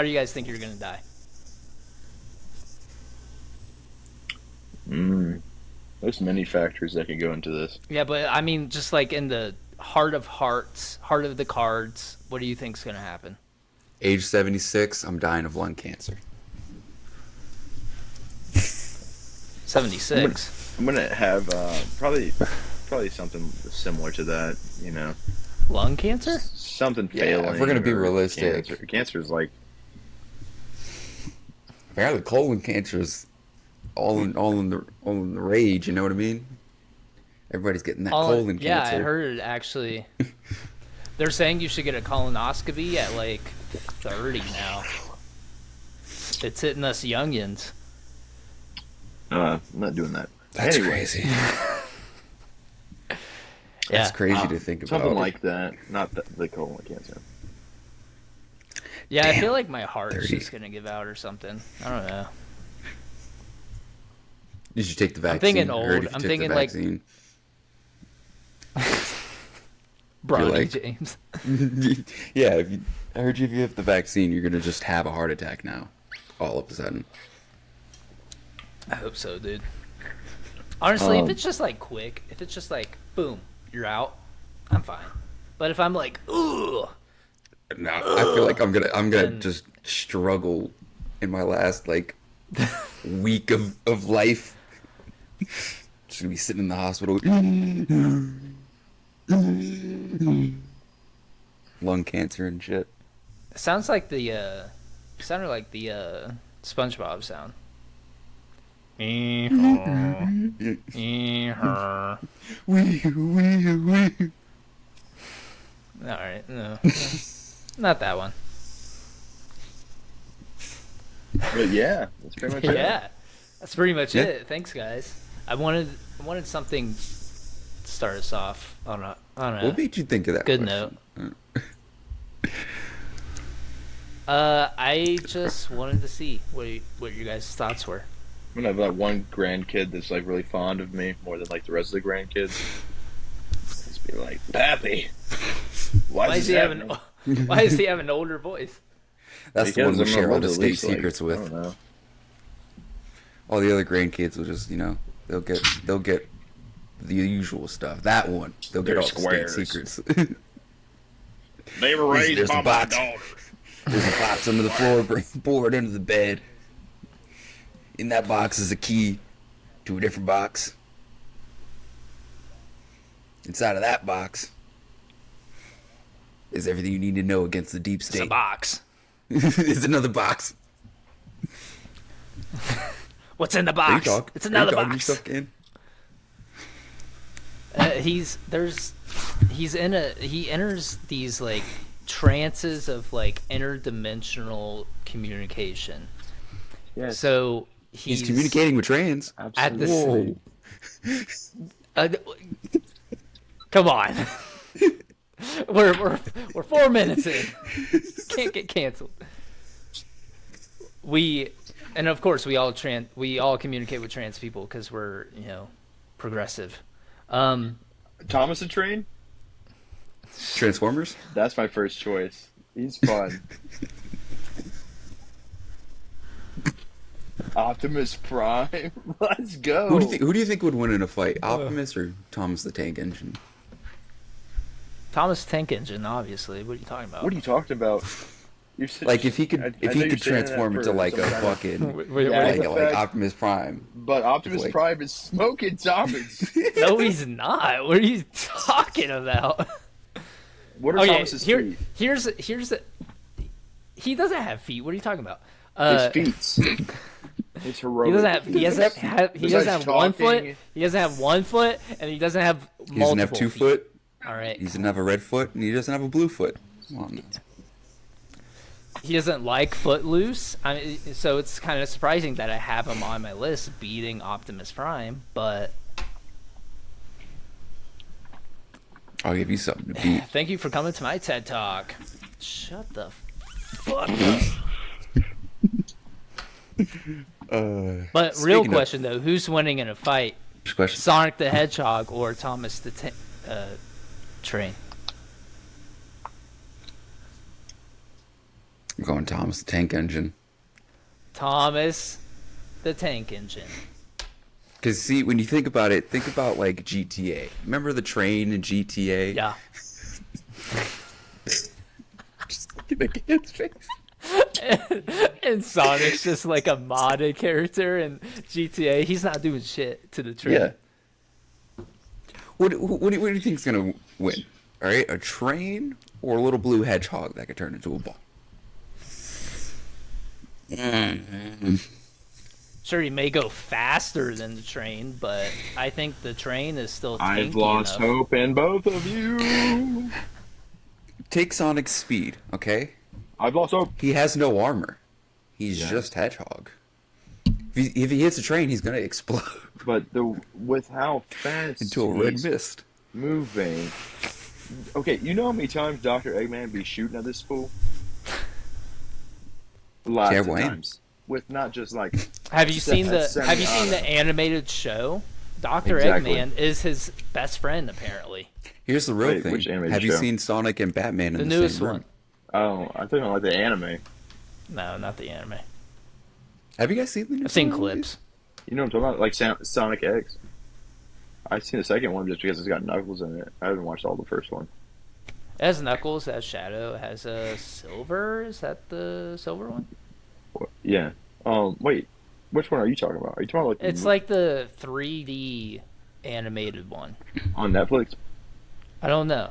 How do you guys think you're gonna die? There's many factors that could go into this. Yeah, but I mean, just like in the heart of hearts, heart of the cards, what do you think's gonna happen? Age 76, I'm dying of lung cancer. 76. I'm gonna have probably something similar to that. You know, Lung cancer? something Yeah, failing. if we're gonna be or realistic. Cancer is like Apparently, colon cancer is all in the rage. You know what I mean? Everybody's getting that colon Yeah, cancer. I heard it actually. They're saying you should get a colonoscopy at like 30 now. It's hitting us youngins. I'm not doing that. That's Anyway, crazy. Yeah. That's crazy to think about. something like that. Not the colon cancer. Yeah, I Damn. feel like my heart's 30. just gonna give out or something. I don't know. Did you take the vaccine? I'm thinking I old. heard if you I'm took thinking the like vaccine. Bronny like- James. Yeah, I heard if you have the vaccine, you're gonna just have a heart attack now, all of a sudden. I hope so, dude. Honestly, if it's just like quick, if it's just like boom, you're out, I'm fine. But if I'm like, ooh, No, I feel like I'm gonna And- just struggle in my last like week of life. Just gonna be sitting in the hospital. Lung cancer and shit. it sounds like the sounded like the SpongeBob sound. All right, no, not that one. But yeah, that's pretty much it. Yeah, that's pretty much Yeah. it. Thanks, guys. I wanted something to start us off on a What made you think of that? good question? note. I just wanted to see what your guys' thoughts were. I'm gonna have that one grandkid that's like really fond of me more than like the rest of the grandkids. Just be like, Pappy, Why is he having an older voice? That's the one we I'm share gonna all the live at state least, like, secrets I with. don't know. All the other grandkids will just, they'll get the usual stuff. That one, they'll get They're all the squares. state secrets. They were There's raised the by my box. daughter. There's a box under the floorboard under the bed. In that box is a key to a different box. Inside of that box is everything you need to know against the deep It's state. a box. It's another box. What's in the Are you box? talk- It's are you another talking box. yourself, Ken? He enters these like trances of like interdimensional communication. Yes. So He's communicating with trans. at the Whoa. come on. we're 4 minutes in. Can't get canceled. And of course we all communicate with trans people because we're progressive. Thomas the Train? Transformers? That's my first choice. He's fun. Optimus Prime? Let's go. Who do you think would win in a fight? Optimus or Thomas the Tank Engine? Thomas Tank Engine, obviously. What are you talking about? What are you talking about? Like if he could I know you're saying transform that into for like a some kind of- fucking Yeah, like, the like fact- Optimus Prime. But Optimus Like- Prime is smoking Thomas. No, he's not. What are you talking about? What are Okay, Thomas's feet? here's the. He doesn't have feet. What are you talking about? His feet. His heroic. He doesn't have. He doesn't have. He doesn't have Besides one foot. talking- He doesn't have 1 foot, and he doesn't have multiple. He doesn't have 2 feet. foot. All right. He doesn't have a red foot, and he doesn't have a blue foot. Come on. He doesn't like Footloose. So it's kind of surprising that I have him on my list, beating Optimus Prime. But I'll give you something to beat. thank you for coming to my TED Talk. Shut the fuck up. But real Speaking of- question though, who's winning in a fight? Next question. Sonic the Hedgehog or Thomas the Train? I'm going Thomas the Tank Engine. Thomas the Tank Engine. Because, see, when you think about it, think about, like, GTA. Remember the train in GTA? Yeah. Just look at the kid's face. And Sonic's just like a modded character in GTA. He's not doing shit to the train. Yeah. What do you think's going to win? All right, a train or a little blue hedgehog that could turn into a ball? Sure, he may go faster than the train, but I think the train is still tanky I've lost enough. hope in both of you. Take Sonic's speed, okay? I've lost hope. He has no armor. He's Yeah. just hedgehog. If he hits a train, he's gonna explode But with how fast into a red he's mist. moving. Okay, you know how many times Dr. Eggman be shooting at this fool? Lots Can't of blame. times. With not just like Have you seen the semi-auto. animated show? Dr. Exactly. Eggman is his best friend apparently. Here's the real Wait, thing. which animated Have you show? seen Sonic and Batman in The the newest same room? one. Oh, I think I like the anime. No, not the anime. Have you guys seen the new I've seen Sonic clips. You know what I'm talking about? Like Sonic X. I've seen the second one just because it's got Knuckles in it. I haven't watched all the first one. It has Knuckles, it has Shadow, it has Silver. Is that the Silver one? Yeah. Wait. Which one are you talking about? Are you talking about It's like the 3D animated one. on Netflix? I don't know.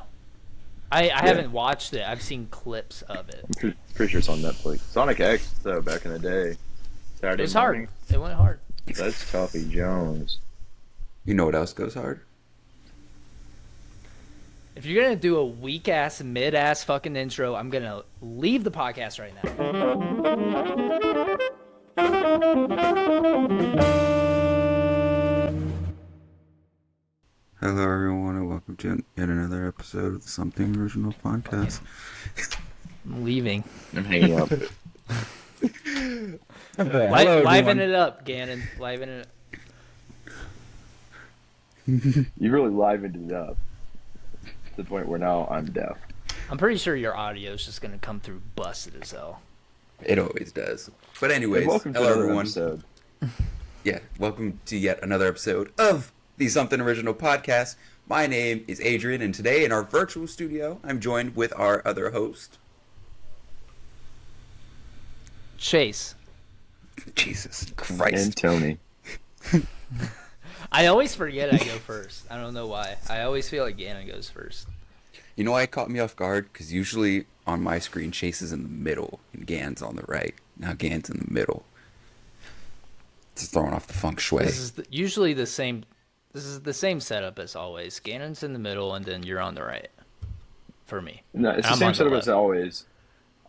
I haven't watched it. I've seen clips of it. I'm pretty sure it's on Netflix. Sonic X, though, back in the day. It Saturday was morning. hard. It went hard. That's Toffee Jones. You know what else goes hard? If you're gonna do a weak ass, mid ass fucking intro, I'm gonna leave the podcast right now. Hello, everyone, and welcome to yet another episode of the Something Original Podcast. I'm leaving. I'm hanging up. Liven it up, Gannon. Liven it up. You really livened it up to the point where now I'm deaf. I'm pretty sure your audio is just gonna come through busted as hell. It always does. But anyways, Welcome to hello, another everyone. episode. Yeah, welcome to yet another episode of the Something Original Podcast. My name is Adrian, and today in our virtual studio, I'm joined with our other host. Chase. Jesus And Christ. Tony. I always forget I go first. I don't know why. I always feel like Gannon goes first. You know why it caught me off guard? Because usually on my screen, Chase is in the middle and Gan's on the right. Now Gan's in the middle. It's throwing off the feng shui. This is usually the same. This is the same setup as always. Gannon's in the middle, and then you're on the right. For me. No, it's the I'm same on the setup left. as always.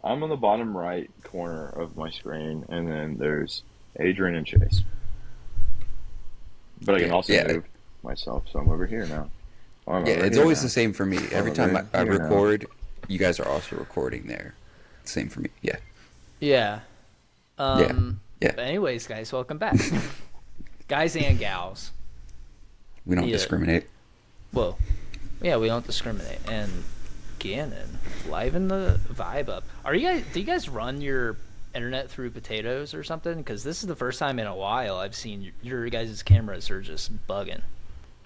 I'm on the bottom right corner of my screen, and then there's Adrian and Chase. But I can also Yeah. move myself, so I'm over here now. I'm Yeah, over it's here always now. the same for me. Every Oh, time right I here now. record, you guys are also recording there. Same for me. Yeah. Yeah. Yeah. But anyways, guys, welcome back. Guys and gals. We don't Yeah. discriminate. Whoa. Yeah, we don't discriminate. And Gannon, liven the vibe up. Do you guys run your internet through potatoes or something? Because this is the first time in a while I've seen your guys' cameras are just bugging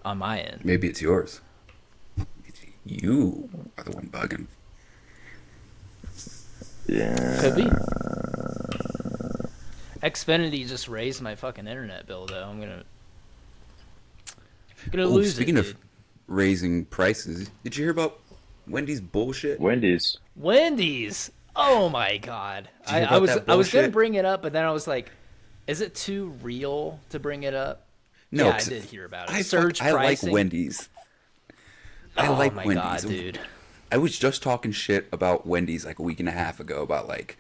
on my end. Maybe it's yours. You are the one bugging. Yeah. Could be. Xfinity just raised my fucking internet bill though. I'm gonna Oh, lose speaking it, of dude. raising prices, did you hear about Wendy's bullshit? Wendy's. Wendy's. Oh my god. Did you hear I about was that I was gonna bullshit? bring it up, but then I was like, is it too real to bring it up? No, yeah, I 'cause did hear about it. I Surge like pricing. Wendy's. I Oh like my Wendy's. god, dude. I was just talking shit about Wendy's like a week and a half ago about like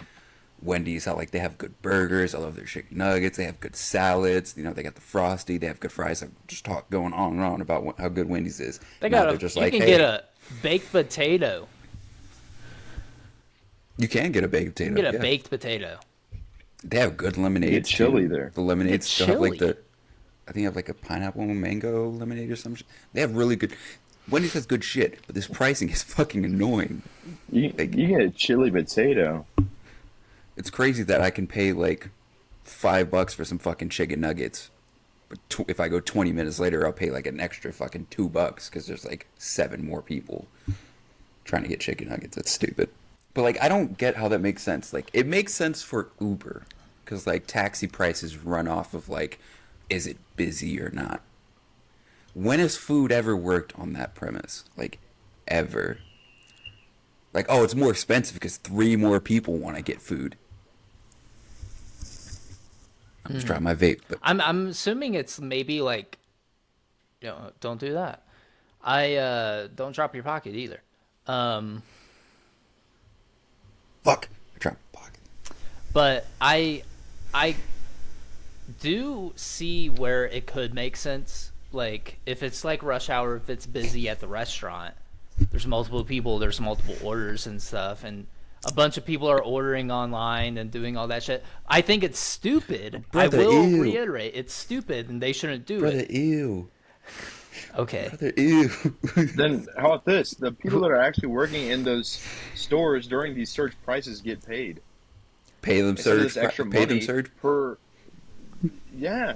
Wendy's, how like they have good burgers. I love their chicken nuggets. They have good salads. You know, they got the Frosty. They have good fries. I just talk going on and on about how good Wendy's is. They Now got they're a. just You like, can hey, get a baked potato. You can get a baked You potato. can get a yeah. baked potato. They have good lemonade. You get chili there. The lemonades It's still have like chili. the. I think they have like a pineapple mango lemonade or some shit. They have really good. Wendy's has good shit, but this pricing is fucking annoying. You get a chili potato. It's crazy that I can pay like $5 for some fucking chicken nuggets, but if I go 20 minutes later, I'll pay like an extra fucking $2 because there's like 7 more people trying to get chicken nuggets. That's stupid. But like, I don't get how that makes sense. Like, it makes sense for Uber because like taxi prices run off of like, is it busy or not? When has food ever worked on that premise? Like, ever? Like, oh, it's more expensive because 3 more people want to get food. I'm just trying my vape, but I'm assuming it's maybe like, don't do that. Don't drop your pocket either. fuck, I dropped my pocket. But I do see where it could make sense. Like if it's like rush hour, if it's busy at the restaurant, there's multiple people, there's multiple orders and stuff, and a bunch of people are ordering online and doing all that shit. I think it's stupid. Brother, I will ew. reiterate, it's stupid and they shouldn't do Brother, it. ew. Okay. Brother, ew. Then how about this? The people that are actually working in those stores during these surge prices get paid. Pay them Instead of surge. this extra Pay them money surge. per. Yeah.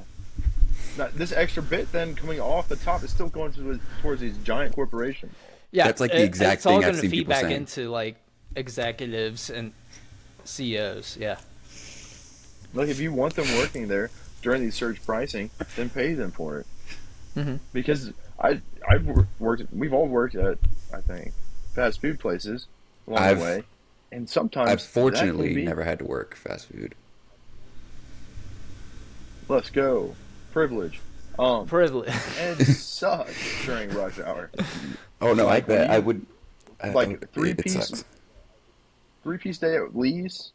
Now, this extra bit then coming off the top is still going towards these giant corporations. Yeah, That's like the exact it's all thing I've gonna seen feed people back saying. into like executives and CEOs. Yeah. Like if you want them working there during these surge pricing, then pay them for it. Mm-hmm. Because I've worked. We've all worked at, I think, fast food places along the way, and sometimes I've fortunately that can be, never had to work fast food. Let's go, privilege. Privilege. And it sucks during rush hour. Oh no, Like, I bet when you- I would. like it three-piece sucks. three-piece day at least.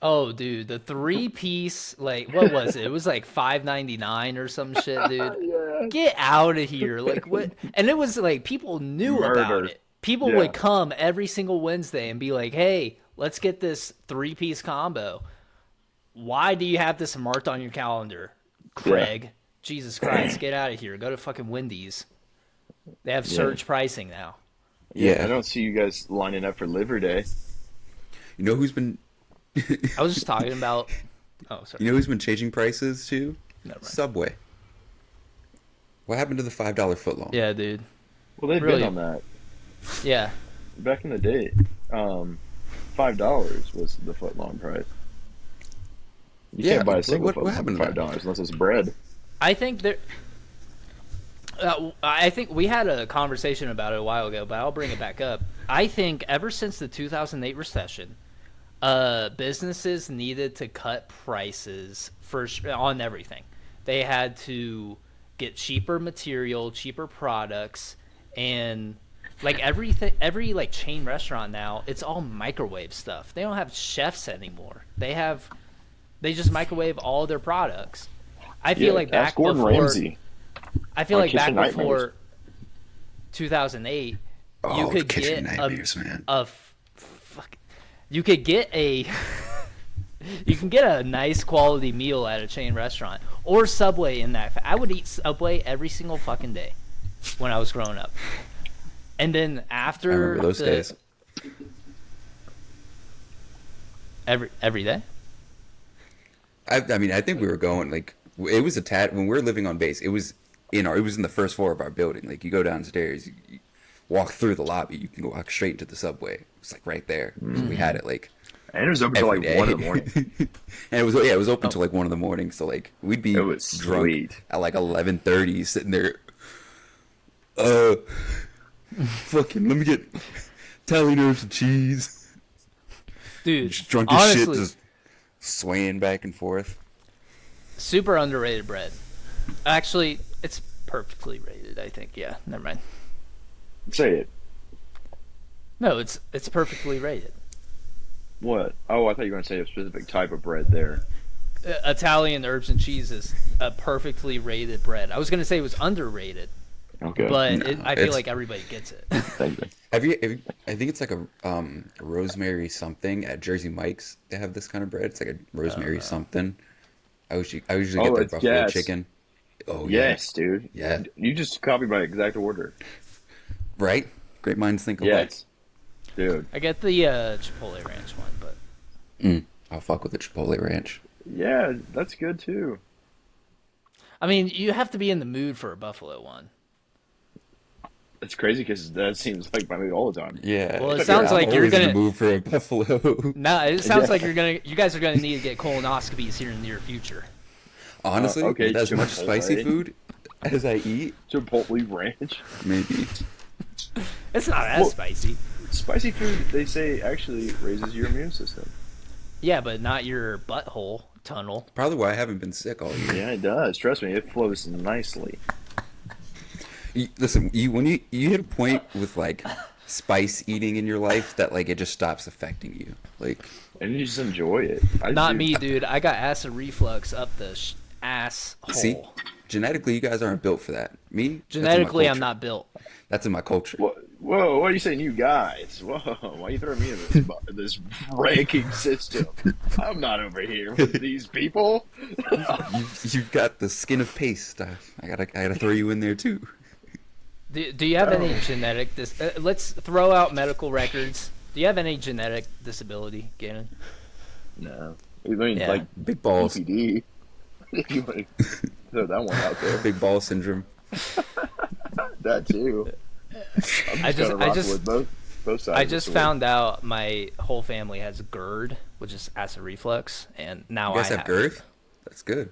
Oh, dude, the 3-piece, like, what was it? It was like $5.99 or some shit, dude. Yeah. Get out of here! Like what? And it was like people knew about Murder. it. People Yeah. would come every single Wednesday and be like, "Hey, let's get this 3-piece combo." Why do you have this marked on your calendar, Craig? Jesus Christ, get out of here! Go to fucking Wendy's. They have surge pricing now. Yeah. I don't see you guys lining up for Liver Day. You know who's been? I was just talking about. Oh, sorry. You know who's been changing prices too? Never mind. Subway. What happened to the $5 footlong? Yeah, dude. Well, they've Really? been on that Yeah. back in the day. $5 was the foot long price. You Yeah, can't buy a what- single what foot long happened for to that? $5 unless it's bread. I think there. I think we had a conversation about it a while ago, but I'll bring it back up. I think ever since the 2008 recession, businesses needed to cut prices on everything. They had to get cheaper material, cheaper products, and like every like chain restaurant now, it's all microwave stuff. They don't have chefs anymore. They just microwave all their products. I feel like back ask Gordon before. Ramsay. I feel on like back Kitchen Nightmares. before 2008, Oh, you could kitchen get nightmares, man. you could get a you can get a nice quality meal at a chain restaurant or Subway in that. I would eat Subway every single fucking day when I was growing up. And then after I remember those days. Every day? I mean, I think we were going like it was a tad when we were living on base. It was in the first floor of our building. Like you go downstairs, you walk through the lobby, you can go walk straight into the Subway. It's like right there. So we had it like And it was open till every like day. 1 in the morning. And it was open till like 1 in the morning. So like we'd be It was drunk sweet. at like 11:30, sitting there. Fucking let me get Italian herbs and cheese. Dude, Just drunk as honestly, shit, just swaying back and forth. super underrated bread. Actually, it's perfectly rated, I think. Yeah, never mind. Say it. No, it's perfectly rated. What? Oh, I thought you were going to say a specific type of bread there. Italian herbs and cheese is a perfectly rated bread. I was going to say it was underrated, Okay. but No, I feel it's- like everybody gets it. Thank you. Have you? I think it's like a rosemary something at Jersey Mike's. They have this kind of bread. It's like a rosemary something. I usually get their it's buffalo gas. chicken. Oh Yes, dude. Yeah. You just copied my exact order. yeah, right. Great minds think alike. Yes. Dude. I get the Chipotle Ranch one, but I'll fuck with the Chipotle ranch. Yeah, that's good too. I mean, you have to be in the mood for a buffalo one. It's crazy because that seems like by me all the time. Yeah, Well, it yeah, sounds I'm like you're always in the gonna. mood for a buffalo. No, it sounds like Yeah. you guys are gonna need to get colonoscopies here in the near future. Honestly, Okay, with as much Chipotle. spicy food as I eat, Chipotle ranch. maybe. It's not as Well- spicy. Spicy food, they say, actually raises your immune system. Yeah, but not your butthole tunnel. Probably why I haven't been sick all year. Yeah, it does. Trust me, it flows nicely. Listen, when you hit a point with like spice eating in your life that like it just stops affecting you. Like, And you just enjoy it. Not me, dude. I got acid reflux up the ass hole. see, genetically, you guys aren't built for that. Me, that's in my Genetically, I'm culture. not built. That's in my culture. Whoa, what are you saying, you guys? Whoa, why are you throwing me in this ranking system? I'm not over here with these people. You've got the skin of paste. I gotta throw you in there too. Do you have any genetic? Let's throw out medical records. Do you have any genetic disability, Gannon? No. I mean, Yeah. like, Big balls, BPD. If you want to throw that one out there. big ball syndrome. That too. I'm I just- kinda I rocking just- with both sides. I of the just sword. found out my whole family has GERD, which is acid reflux, and now You guys I have girth? That's good.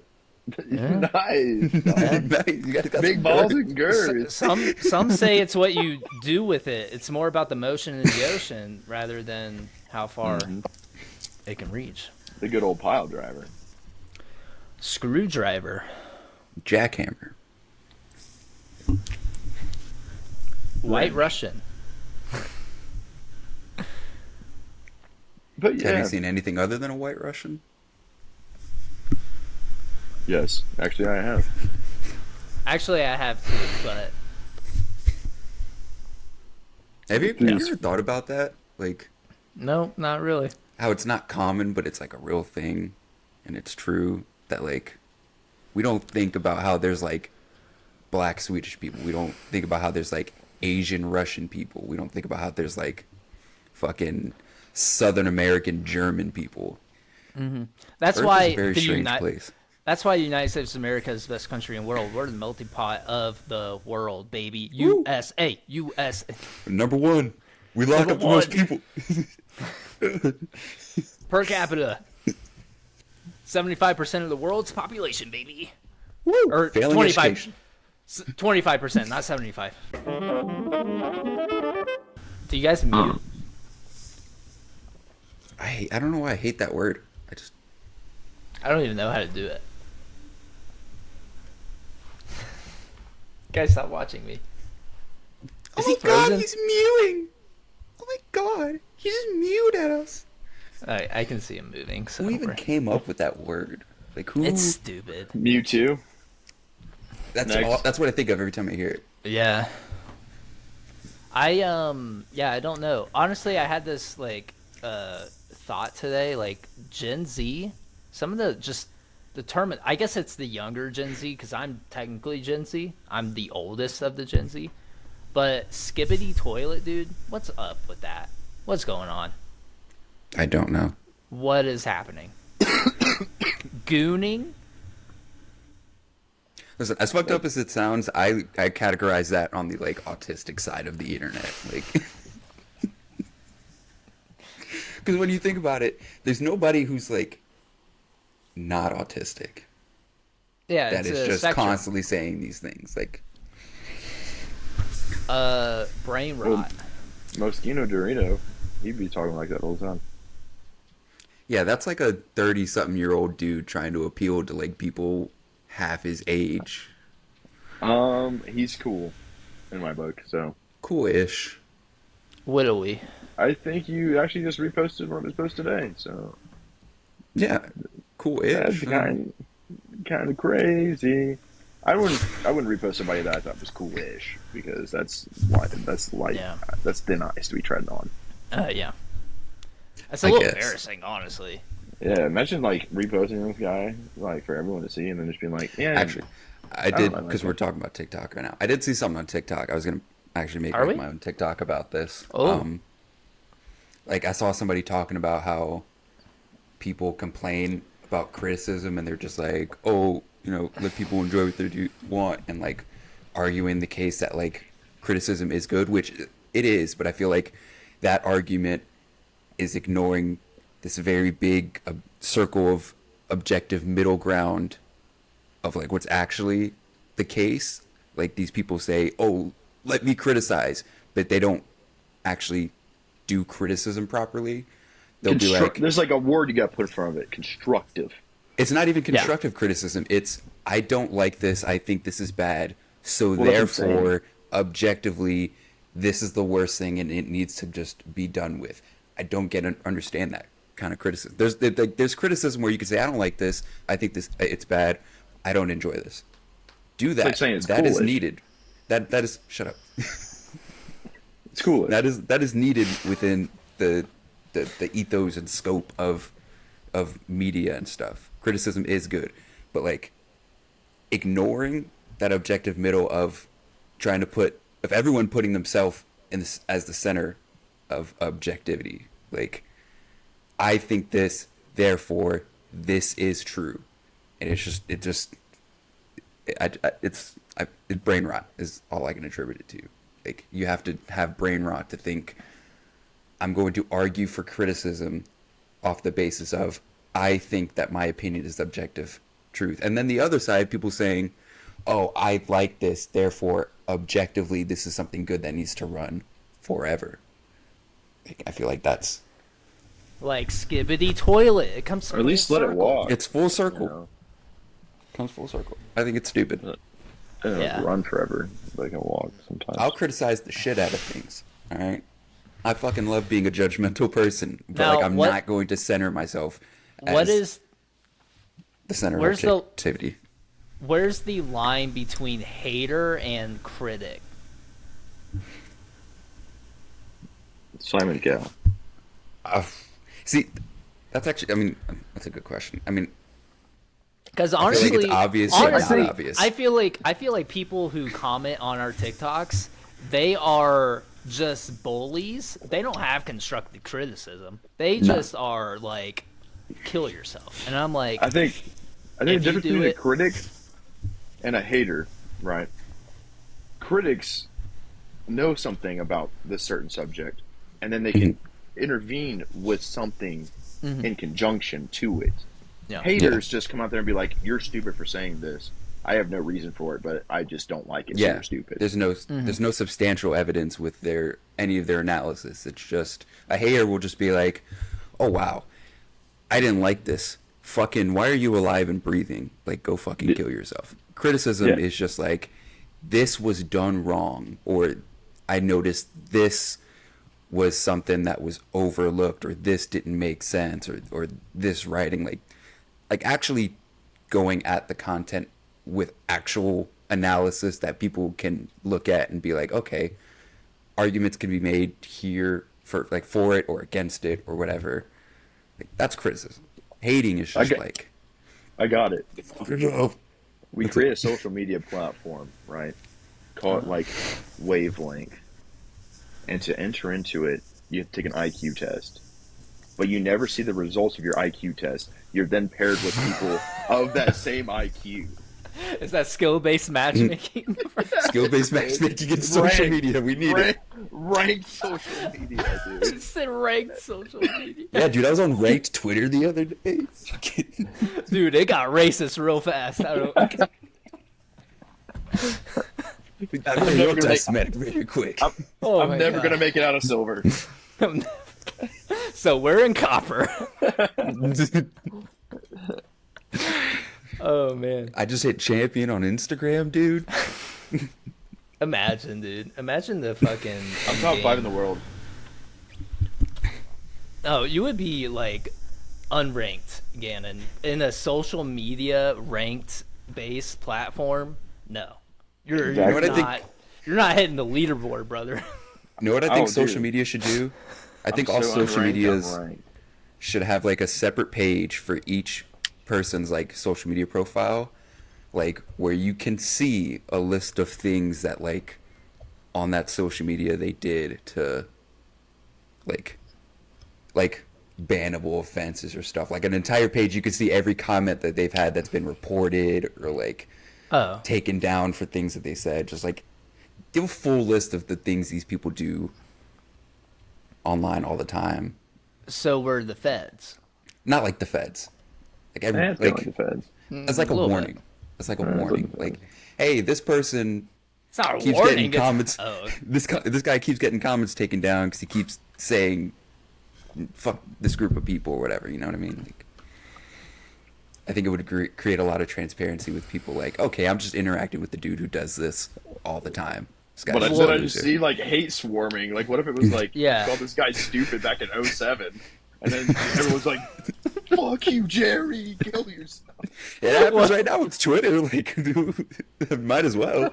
Nice. Nice. You guys got Big some balls girth. and girth. Some say it's what you do with it. It's more about the motion in the ocean rather than how far it can reach. The good old pile driver. Screwdriver, Jackhammer. White Russian. But Have yeah. you seen anything other than a White Russian? Yes, actually I have. Actually, I have too, but Have you Yes. ever thought about that? Like no, not really. how it's not common, but it's like a real thing, and it's true that like we don't think about how there's like black Swedish people. We don't think about how there's like Asian Russian people. We don't think about how there's like fucking Southern American German people. That's Earth is why a very the strange place. That's why the United States of America is the best country in the world. We're the melting pot of the world, baby. Woo. USA, USA. Number one, we lock Number up the most one. people. Per capita. 75% of the world's population, baby. Woo! Or Failing 25. education. 25%, not 75. Do you guys mute? I don't know why I hate that word. I don't even know how to do it. Guys, stop watching me. Is he frozen? he's mewing. Oh my god, he just mewed at us. I can see him moving. So Who even came up with that word? Like who? It's stupid. Mewtwo. That's Next. that's what I think of every time I hear it. Yeah. I don't know. Honestly, I had this like thought today, like Gen Z, some of the term, I guess it's the younger Gen Z because I'm technically Gen Z. I'm the oldest of the Gen Z. But skibbity toilet, dude, what's up with that? What's going on? I don't know. What is happening? Gooning? Listen, as fucked up as it sounds, I categorize that on the like autistic side of the internet. Like, because when you think about it, there's nobody who's like not autistic. Yeah, That it's is a just spectrum. constantly saying these things. Like, Brain Well, rot. Moschino Dorito. He'd be talking like that all the time. yeah, that's like a 30-something-year-old dude trying to appeal to like people half his age. He's cool in my book, so Cool-ish. Whittly. I think you actually just reposted one of his posts today, so Yeah, that's cool-ish. kind of crazy. I wouldn't repost somebody that I thought was cool-ish because that's Yeah. that's thin ice to be treading on. Yeah. That's a I little guess. embarrassing, honestly. Yeah, imagine like reposting this guy like for everyone to see and then just being like, yeah, Actually, I don't did know, because like we're talking about TikTok right now. I did see something on TikTok. I was gonna actually make Are like, we? my own TikTok about this. Oh. Like I saw somebody talking about how people complain about criticism and they're just like, oh, let people enjoy what they want, and like arguing the case that like criticism is good, which it is, but I feel like that argument is ignoring this very big circle of objective middle ground of like what's actually the case. Like these people say, oh, let me criticize, but they don't actually do criticism properly. They'll be like, there's like a word you got to put in front of it: constructive. it's not even constructive criticism. It's, I don't like this. I think this is bad. So Well, that's what I'm therefore, objectively, this is the worst thing, and it needs to just be done with. I don't understand that kind of criticism. There's criticism where you can say, I don't like this. I think it's bad. I don't enjoy this. Do that. like saying it's That is coolish. needed. That is, shut up. It's cool. That is needed within the ethos and scope of media and stuff. Criticism is good, but like ignoring that objective middle of trying to of everyone putting themselves in this as the center of objectivity. Like, I think this, therefore this is true, and it's brain rot is all I can attribute it to. Like, you have to have brain rot to think I'm going to argue for criticism off the basis of I think that my opinion is objective truth. And then the other side, people saying, oh, I like this, therefore objectively this is something good that needs to run forever. I feel like that's... Like Skibbity Toilet. It comes Or at least let it walk. It's full circle. You know? Comes full circle. I think it's stupid. Yeah. Run forever. They can walk sometimes. I'll criticize the shit out of things, alright? I fucking love being a judgmental person, but Now, like I'm not going to center myself What as is the center where's of activity. where's the line between hater and critic? Simon Cowell. See, that's actually, I mean, that's a good question. I mean, Because I feel like honestly, it's obvious, yet honestly, not obvious. I feel like people who comment on our TikToks, they are just bullies. They don't have constructive criticism. They just are like, kill yourself. And I'm like, I think the If you difference do between a it- critic and a hater, right? Critics know something about this certain subject, and then they can intervene with something in conjunction to it. yeah. Haters just come out there and be like, "You're stupid for saying this. I have no reason for it, but I just don't like it. So yeah, you're stupid." there's no substantial evidence with any of their analysis. It's just, a hater will just be like, oh wow, I didn't like this. Fucking, why are you alive and breathing? Like, go fucking kill yourself. Criticism Yeah. is just like, this was done wrong, or I noticed this was something that was overlooked, or this didn't make sense, or this writing, like actually going at the content with actual analysis that people can look at and be like, okay, arguments can be made here for it or against it or whatever. Like, that's criticism. Hating is just I got it. We What's create a social media platform, right? Call it like Wavelength. And to enter into it, you have to take an IQ test. But you never see the results of your IQ test. You're then paired with people of that same IQ. Is that skill-based matchmaking? skill-based matchmaking in social media. We need it. Ranked social media, dude. It's in ranked social media. Yeah, dude, I was on ranked Twitter the other day. Dude, it got racist real fast. I don't. I'm real testament very quick. Oh I'm my never God. going to make it out of silver. So we're in copper. Oh man. I just hit champion on Instagram, dude. Imagine, dude. Imagine the fucking. I'm top 5 in the world. Oh, you would be like unranked, Gannon, in a social media ranked based platform. No, you're Exactly. You know what I not. think- You're not hitting the leaderboard, brother. You know what I think Oh, social dude. media should do? I think I'm all so social unranked, medias I'm ranked. should have like a separate page for each person's like social media profile, like where you can see a list of things that like on that social media they did to like bannable offenses or stuff. Like an entire page, you could see every comment that they've had that's been reported or like taken down for things that they said. Just like give a full list of the things these people do online all the time. So we're the feds. Not like the feds. Like every It's like like the feds. it's like a warning. Bit. It's like a warning. Like, hey, this person It's not a keeps warning. getting comments. Oh. This guy keeps getting comments taken down because he keeps saying "fuck this group of people" or whatever. You know what I mean? Like, I think it would create a lot of transparency with people. Like, okay, I'm just interacting with the dude who does this all the time. This guy's But just then a I just loser. see like hate swarming. Like, what if it was like, Yeah. called this guy stupid back in 07, and then everyone's like, "Fuck you, Jerry, kill yourself." It happens right now with Twitter. Like, might as well.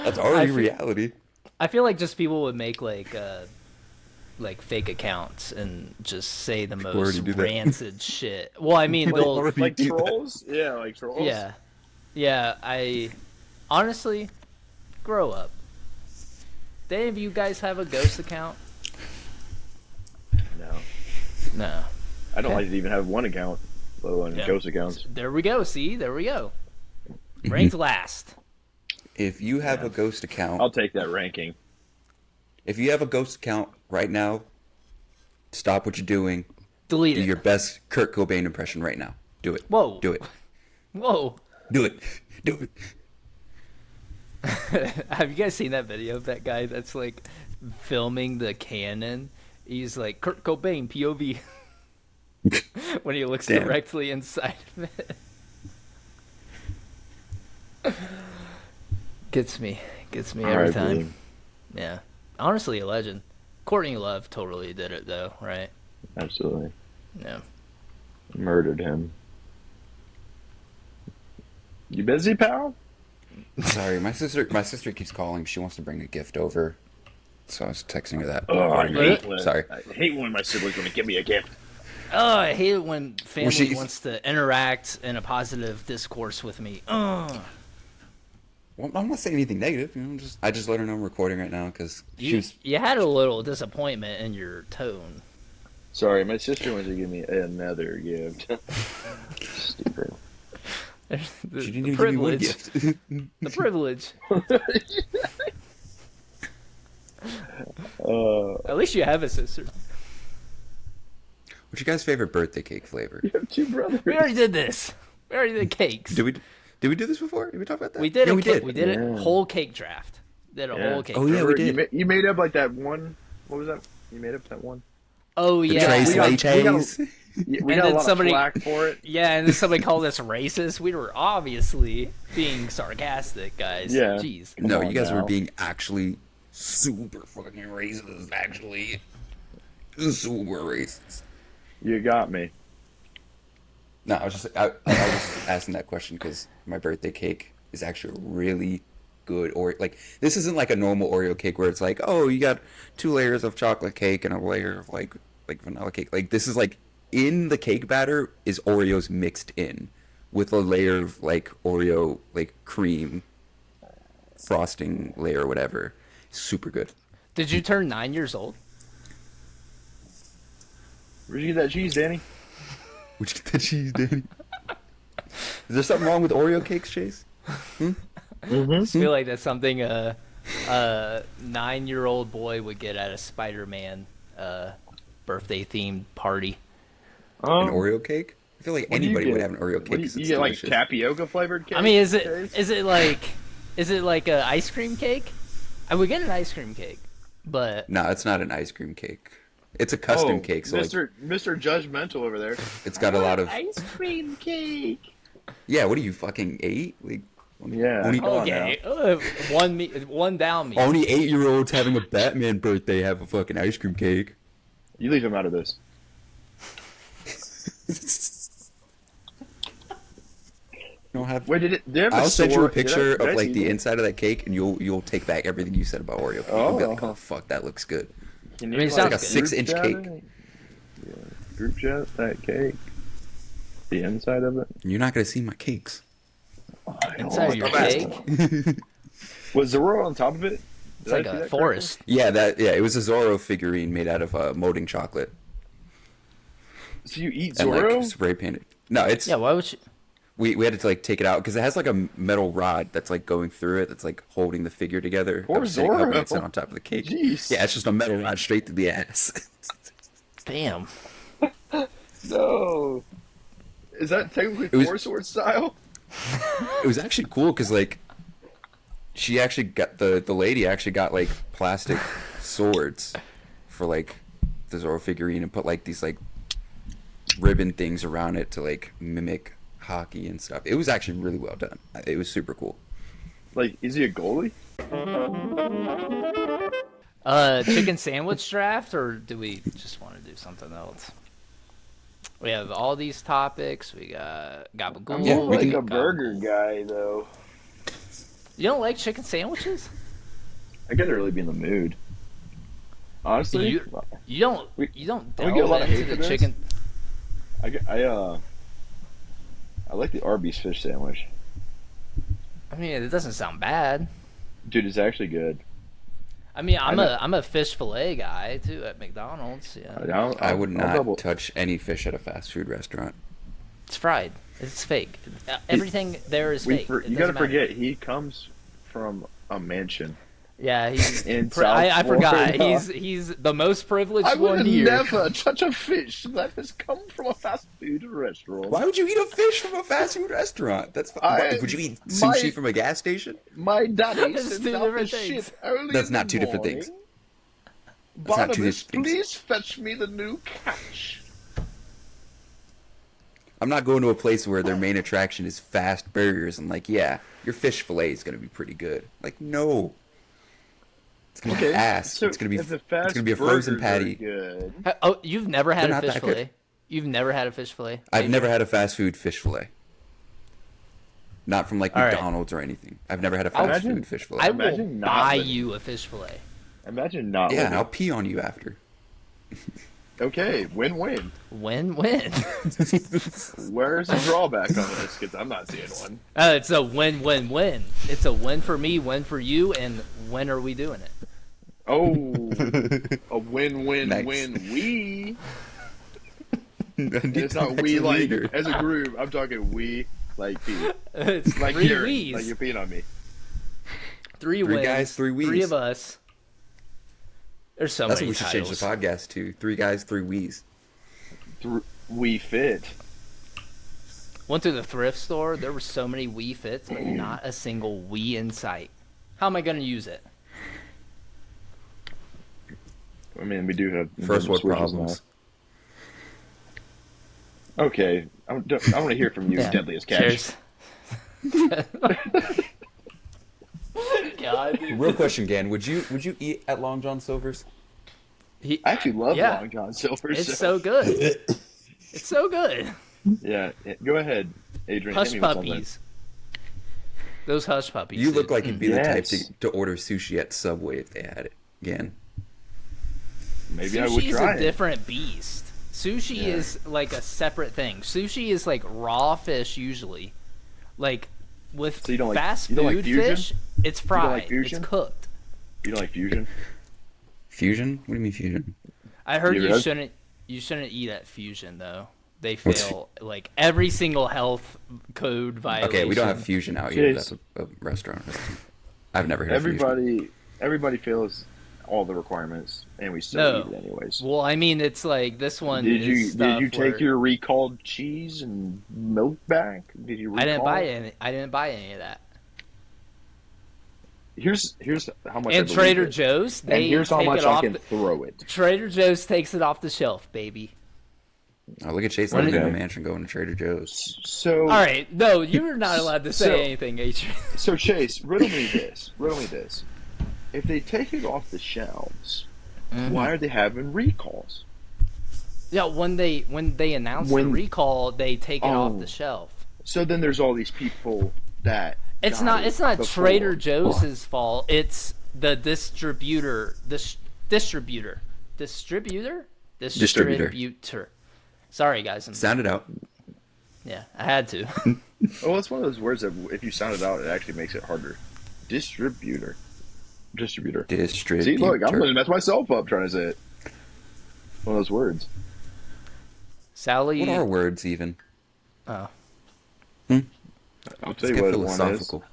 That's already reality. I feel like just people would make like fake accounts and just say the most already do that. rancid shit. Well, I mean, they'll already Like do that. trolls? Yeah, like trolls. yeah. I honestly grow up. Do any of you guys have a ghost account? No, No. I don't Okay. like to even have one account, let alone Yeah. ghost accounts. There we go. See, there we go. Ranked last. If you have a ghost account, I'll take that ranking. if you have a ghost account right now, stop what you're doing. Delete Do it. your best Kurt Cobain impression right now. Do it. Whoa. Do it. Whoa. Do it. Do it. Have you guys seen that video of that guy that's like filming the cannon? He's like Kurt Cobain POV when he looks Damn. directly inside of it. Gets me every Alright, time. William. Yeah, honestly, a legend. Courtney Love totally did it though, right? Absolutely. Yeah. Murdered him. You busy, pal? Sorry, my sister keeps calling. She wants to bring a gift over. So I was texting her that. Oh, I hate when, Sorry. I hate when my siblings want to give me a gift. Oh, I hate it when family she's- wants to interact in a positive discourse with me. Oh. Well, I'm not saying anything negative. You know, I just let her know I'm recording right now because she was. You had a little disappointment in your tone. Sorry, my sister wants to give me another gift. Stupid. The, She didn't the even give me one privilege. gift. The privilege. At least you have a sister. What's your guys' favorite birthday cake flavor? You have two brothers. We already did this. We already did cakes. Did we do this before? Did we talk about that? We did Yeah, a we cake. did. We did Yeah. a whole cake draft. Did a whole cake. Oh, yeah, draft. we did. You made up like that one. What was that? You made up that one. Oh The yeah. Trace we got- Lays. We And got a then lot somebody- of flack for it. Yeah, and then somebody called us racist. We were obviously being sarcastic, guys. Yeah. Jeez. No, Come you on guys were now. being actually super fucking racist. Actually, super racist. You got me. No, I was just asking that question because my birthday cake is actually really good. Or like, this isn't like a normal Oreo cake where it's like, oh, you got 2 layers of chocolate cake and a layer of like vanilla cake. Like, this is like in the cake batter is Oreos mixed in with a layer of like Oreo like cream frosting layer or whatever. Super good. Did you turn 9 years old? Where'd you get that cheese, Danny? Would you get the cheese, Danny? Is there something wrong with Oreo cakes, Chase? I feel like that's something a 9-year-old boy would get at a Spider-Man birthday themed party. An Oreo cake? I feel like What do you anybody would get? have an Oreo What cake. do 'cause you it's get like delicious. tapioca flavored cake? I mean, is Chase? it like a ice cream cake? I would get an ice cream cake, but No, it's not an ice cream cake. It's a custom cake, so like, Mr. Judgmental over there. it's got a lot of. ice cream cake. Yeah, what are you fucking 8? Like, Yeah. Only- come on okay, now. one down me. only 8-year-olds having a Batman birthday have a fucking ice cream cake. You leave him out of this. Don't have. Wait, did they have I'll send you sword? a picture Did I of like see the that? inside of that cake, and you'll take back everything you said about Oreo cake. You'll be like, Oh. oh fuck, that looks good. Can I mean, it you, sounds like a good. 6-inch group cake. chat it? Yeah. Group chat that cake. The inside of it. You're not gonna see my cakes. Inside of your cake, Was Zoro on top of it? it's like a forest. Yeah, it was a Zorro figurine made out of molding chocolate. So you eat and like Zorro? spray painted. No, it's Yeah, why would you? we had to like take it out because it has like a metal rod that's like going through it that's like holding the figure together. Poor Sitting up and Zorro. it's on top of the cake. Jeez. Yeah, it's just a metal rod straight through the ass. Damn. No. Is that technically was- Four Sword style? It was actually cool because like she actually got the lady actually got like plastic swords for like the Zorro figurine and put like these like ribbon things around it to like mimic hockey and stuff. It was actually really well done. It was super cool. Like, is he a goalie? Chicken sandwich draft, or do we just want to do something else? We have all these topics. We got gabagool. I'm Yeah, more we like can- a burger guy, though. You don't like chicken sandwiches? I gotta really be in the mood. Honestly, You don't. We- You don't we get a lot delve of hate into for the this. chicken. I like the Arby's fish sandwich. I mean, it doesn't sound bad. Dude, it's actually good. I mean, I know. I'm a fish fillet guy too at McDonald's. Yeah, I would I'll not double- touch any fish at a fast food restaurant. it's fried. It's fake. Everything there is fake. It You gotta doesn't matter. forget, he comes from a mansion. Yeah, he's. In I South forgot. Florida. He's the most privileged I one would here. never touch a fish that has come from a fast food restaurant. Why would you eat a fish from a fast food restaurant? That's would you eat sushi from a gas station? My daddy That's sends two out the different things. shit early That's in not the two different morning. things. That's not two Barnabas, different things. please fetch me the new catch. I'm not going to a place where their main attraction is fast burgers and like, yeah, your fish fillet is gonna be pretty good. Like, no. It's gonna be ass. So it's gonna be if the fast it's gonna be a frozen burgers are patty. Good. Oh, you've never had They're a not fish that good. fillet? You've never had a fish fillet? I've never had a fast food fish fillet. Not from like All right. McDonald's or anything. I've never had a fast Imagine- food fish fillet. I will Imagine not buy living. you a fish fillet. Imagine not. Yeah, and living. I'll pee on you after. Okay, win-win. Win-win. Where's the drawback on this? Because I'm not seeing one. It's a win-win-win. It's a win for me, win for you, and when are we doing it? Oh, a win-win-win. Nice. We. It's not we like as a group. I'm talking we like pee. It's Like three here, wees. like you're peeing on me. Three Three wins. guys, three wees. Three of us. There's so That's what many we should change titles. the podcast to. 3 guys, 3 wees. We fit. Went to the thrift store. There were so many Wii Fits, but not a single Wii in sight. How am I going to use it? I mean, we do have First world Switches problems. now. Okay, I want to hear from you, Yeah. Deadliest Catch. Cheers. God, dude. Real question, Gan. Would you eat at Long John Silver's? I actually love Yeah. Long John Silver. It's so good. It's so good. Yeah, go ahead, Adrian. Hush hit me with something. puppies. Those hush puppies. You look dude. like you'd be the type Yes. to order sushi at Subway if they had it. Gan. Maybe I would Sushi's try a it. different beast. Sushi Yeah. is like a separate thing. Sushi is like raw fish usually. Like with So you don't like- fast you don't like food fusion? fish, it's don't fried. like fusion? It's cooked. You don't like fusion? Fusion? What do you mean fusion? I heard You you read? shouldn't eat at Fusion though. They What's fail like every single health code violation. Okay, we don't have fusion out here. Jeez. That's a restaurant. I've never heard of fusion. Everybody fails all the requirements, and we still No. eat it anyways. Well, I mean, it's like this one. Did is you stuff take where your recalled cheese and milk back? Did you? Recall I didn't buy it? any. I didn't buy any of that. Here's how much. I And believe Trader it. Joe's, And they here's how take much it I off. can throw it. Trader Joe's takes it off the shelf, baby. Oh, look at Chase What living in a is- mansion going to Trader Joe's. So, All right, no, you're not allowed to say So- anything, Adrian. so Chase, riddle me this. If they take it off the shelves, why are they having recalls? Yeah, when they announce the When- recall, they take it off Oh. the shelf. So then there's all these people that It's got not. it It's not before. Trader Joe's fault. It's the distributor. Distributor. Sorry, guys. Sound it out. Yeah, I had to. Oh, it's one of those words that if you sound it out, it actually makes it harder. Distributor. Distributor. See, look, I'm going to mess myself up trying to say it. One of those words. Sally. What are words even? Oh, I'll Let's tell you get what one is. philosophical.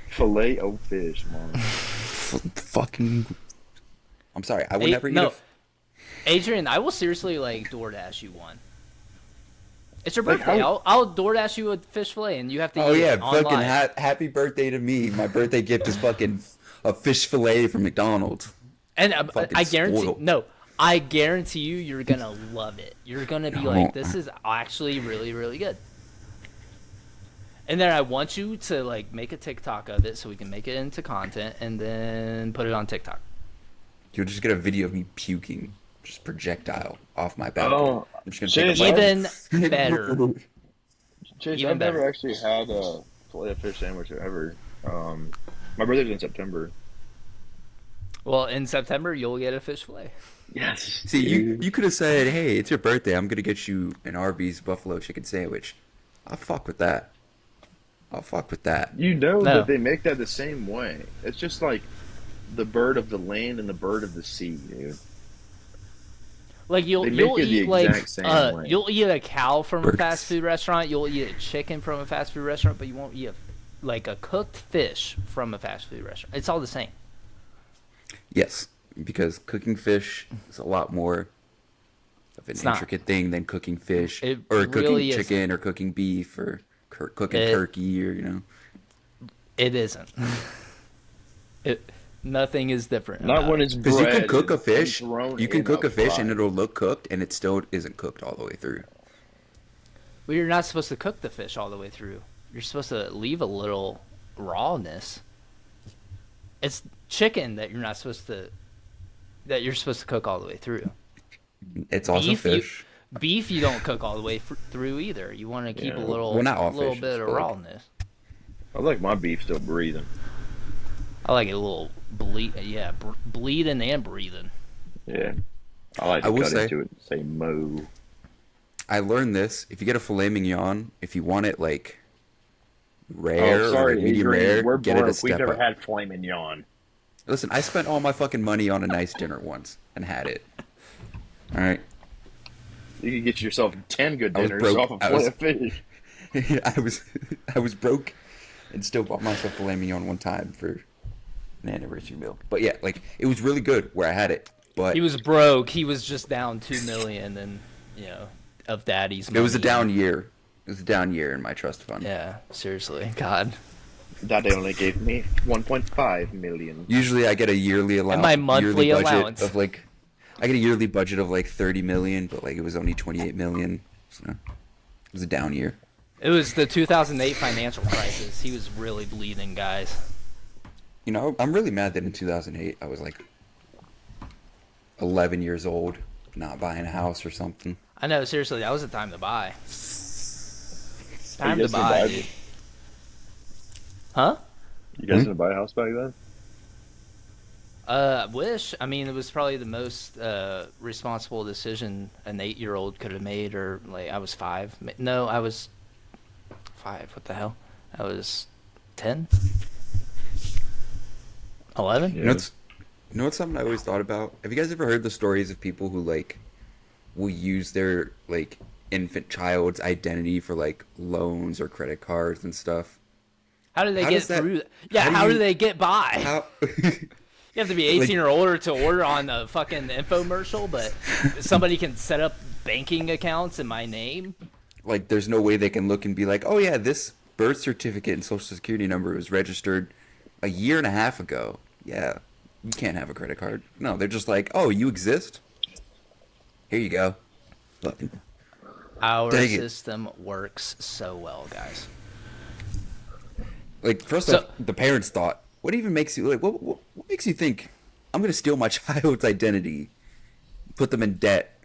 Filet o fish, man. Fucking. I'm sorry. I would never eat. No, Adrian, I will seriously like DoorDash you one. It's your Like, birthday. how- I'll DoorDash you a fish fillet, and you have to Oh eat yeah, it fucking online. happy birthday to me. My birthday gift is fucking a fish fillet from McDonald's. And Fucking I guarantee, spoiled. no, I guarantee you're gonna love it. You're gonna be No. like, this is actually really, really good. And then I want you to like make a TikTok of it so we can make it into content, and then put it on TikTok. You'll just get a video of me puking, just projectile off my balcony. Oh, I'm just gonna Chase, take a Even better. Chase, Even I've never better. actually had a filet of fish sandwich ever. My birthday's in September. Well, in September you'll get a fish fillet. Yes. See, you could have said, "Hey, it's your birthday. I'm gonna get you an Arby's buffalo chicken sandwich." I'll fuck with that. I'll fuck with that. You know No. that they make that the same way. It's just like the bird of the land and the bird of the sea, dude. Like They make you'll it the eat like exact same way. you'll eat a cow from a Burgers. fast food restaurant. You'll eat a chicken from a fast food restaurant, but you won't eat like a cooked fish from a fast food restaurant. It's all the same. Yes, because cooking fish is a lot more of an It's not. intricate thing than cooking fish, It or cooking really chicken, isn't. or cooking beef, or cooking It- turkey, or It isn't. Nothing is different. Not about when it. it's Because you can bread cook a and fish, thrown you can in cook a fish, and fry. it'll look cooked, and it still isn't cooked all the way through. Well, you're not supposed to cook the fish all the way through. You're supposed to leave a little rawness. It's chicken that you're supposed to cook all the way through. It's also Beef, fish. Beef you don't cook all the way through either. You want to keep a Yeah. little Well, not all little fish, bit of but, like- rawness. I like my beef still breathing. I like it a little bleeding and breathing. Yeah. I like I to will cut say- into it and say moo. I learned this. If you get a filet mignon, if you want it like rare Oh, sorry, or like medium Adrian, rare, we're get it a broke. We've step never up. had filet mignon. Listen, I spent all my fucking money on a nice dinner once and had it. All right. You could get yourself 10 good I was dinners broke. off of I filet was- of fish. I was broke and still bought myself filet mignon one time for an anniversary meal. But yeah, like it was really good where I had it. But He was broke. He was just down $2 million, and of daddy's money. it was a down year. It was a down year in my trust fund. Yeah, seriously, God. That they only gave me 1.5 million. Usually I get a yearly allowance. my monthly yearly budget allowance. of like, I get a yearly budget of like 30 million, but like it was only 28 million. So it was a down year. It was the 2008 financial crisis. He was really bleeding, guys. You know, I'm really mad that in 2008 I was like 11 years old, not buying a house or something. I know, seriously, that was the time to buy. Are Time you to guys gonna buy, buy- dude. Huh? You guys gonna buy a house back then? Wish. I mean, it was probably the most responsible decision an 8-year-old could have made, or like I was 5. No, I was 5. What the hell? I was 10, 11. You know what's something I always thought about? Have you guys ever heard the stories of people who like will use their like infant child's identity for like loans or credit cards and stuff? How did they How get does that- through? Yeah, how how, do do you- they get by? How? You have to be 18 or older to order on a fucking infomercial, but somebody can set up banking accounts in my name. Like, there's no way they can look and be like, oh yeah, this birth certificate and social security number was registered a year and a half ago. Yeah, you can't have a credit card. No, they're just like, oh, you exist? Here you go. Fucking- Our Dang it. system works so well, guys. Like, first So- off, the parents thought, what even makes you, like, what makes you think I'm going to steal my child's identity, put them in debt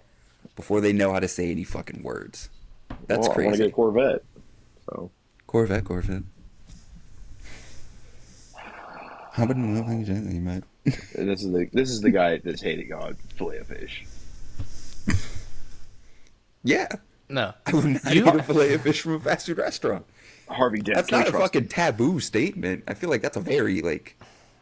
before they know how to say any fucking words? That's Well, I want to crazy. get a Corvette. So Corvette. How about nothing gently, mate? this is the guy that's hating on filet of fish. Yeah. No. I would not You- eat a fillet of fish from a fast food restaurant. Harvey Dent. That's can we not a trust fucking taboo statement. I feel like that's a very, like,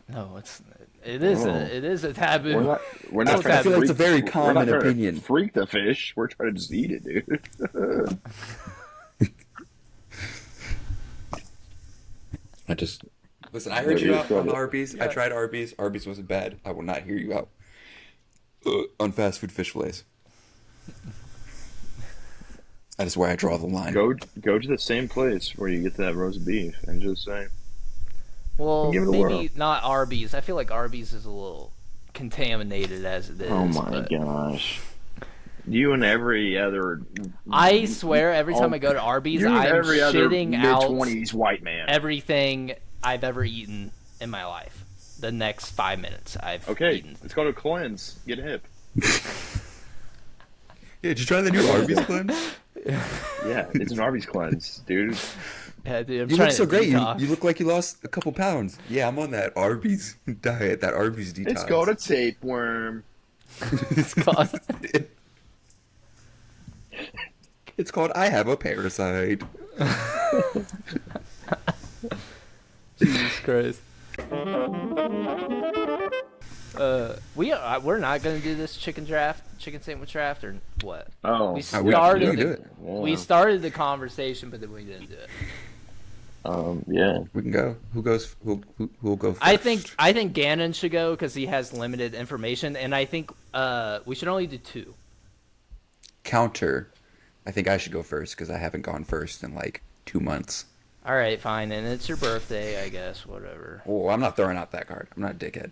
No, it's It Oh. is a taboo. We're not I trying to feel like freak, it's a very we're not common trying to opinion. freak the fish. We're trying to just eat it, dude. I just listen. I heard you Yeah, out got on it. Arby's. I tried Arby's. Arby's wasn't bad. I will not hear you out on fast food fish fillets. That is where I draw the line. Go to the same place where you get that roast beef and just say, Well, give it a maybe whirl. not Arby's. I feel like Arby's is a little contaminated as it is. "Oh my but gosh." You and every other. I swear, every time I go to Arby's, You and I'm every other shitting out mid-20s white man. everything I've ever eaten in my life. The next 5 minutes I've Okay, eaten. let's go to cleanse. Get hip. Yeah, did you try the new Arby's cleanse? Yeah, it's an Arby's cleanse, dude. Yeah, dude, I'm You trying look so to great. You detox. look like you lost a couple pounds. Yeah, I'm on that Arby's diet, that Arby's detox. It's called a tapeworm. It's called. It's called I Have a Parasite. Jesus Christ. We're not gonna do this chicken sandwich draft, or what? Oh, We we started. can do it. We started the conversation, but then we didn't do it. Yeah. We can go. Who goes? Who will go first? I think Gannon should go because he has limited information, and I think we should only do 2. Counter. I think I should go first because I haven't gone first in like 2 months. All right, fine, and it's your birthday, I guess. Whatever. Oh, I'm not throwing out that card. I'm not a dickhead.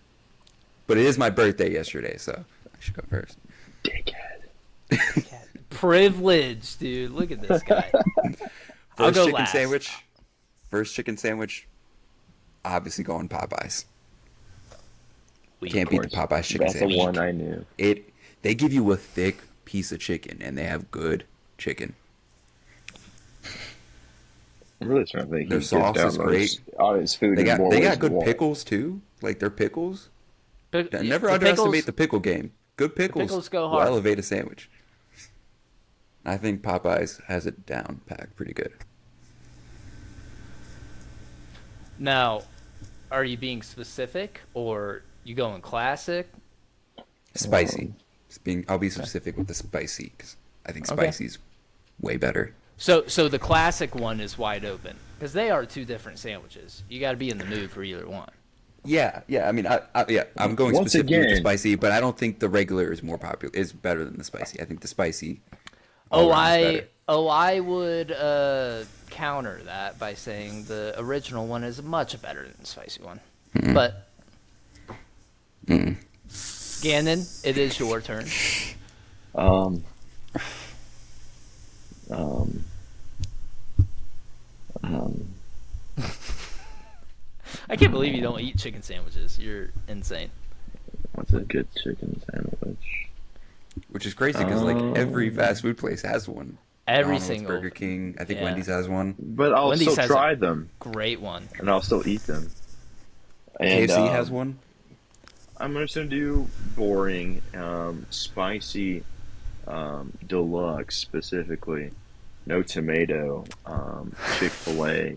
But it is my birthday yesterday, so I should go first. Dickhead. Privilege, dude. Look at this guy. I'll First go chicken last. sandwich. First chicken sandwich. Obviously going Popeyes. Can't beat the Popeyes chicken That's sandwich. the one I knew. They give you a thick piece of chicken, and they have good chicken. I'm really trying to think. Their he sauce gives is down great. All his food. They in got more they ways got good than one. pickles too. Like their pickles. Never the underestimate the pickle game. Good pickles, pickles go will hard. elevate a sandwich. I think Popeyes has it down packed pretty good. Now, are you being specific, or you going classic? Spicy. I'll be specific with the spicy because I think Okay. spicy's way better. So the classic one is wide open because they are 2 different sandwiches. You got to be in the mood for either one. Yeah. I mean, I'm going Once specifically with the again- spicy, but I don't think the regular is more popular. Is better than the spicy. I think the spicy. Oh, all around is better. I would counter that by saying the original one is much better than the spicy one. But Gannon, it is your turn. Um, I can't believe you don't eat chicken sandwiches. You're insane. what's a good chicken sandwich? Which is crazy because like every fast food place has one. Every McDonald's, single Burger King. I think yeah. Wendy's has one. But I'll Wendy's still has try a- them, great one. and I'll still eat them. And, KFC has one. I'm just gonna do boring, spicy, deluxe specifically. No tomato. Chick-fil-A.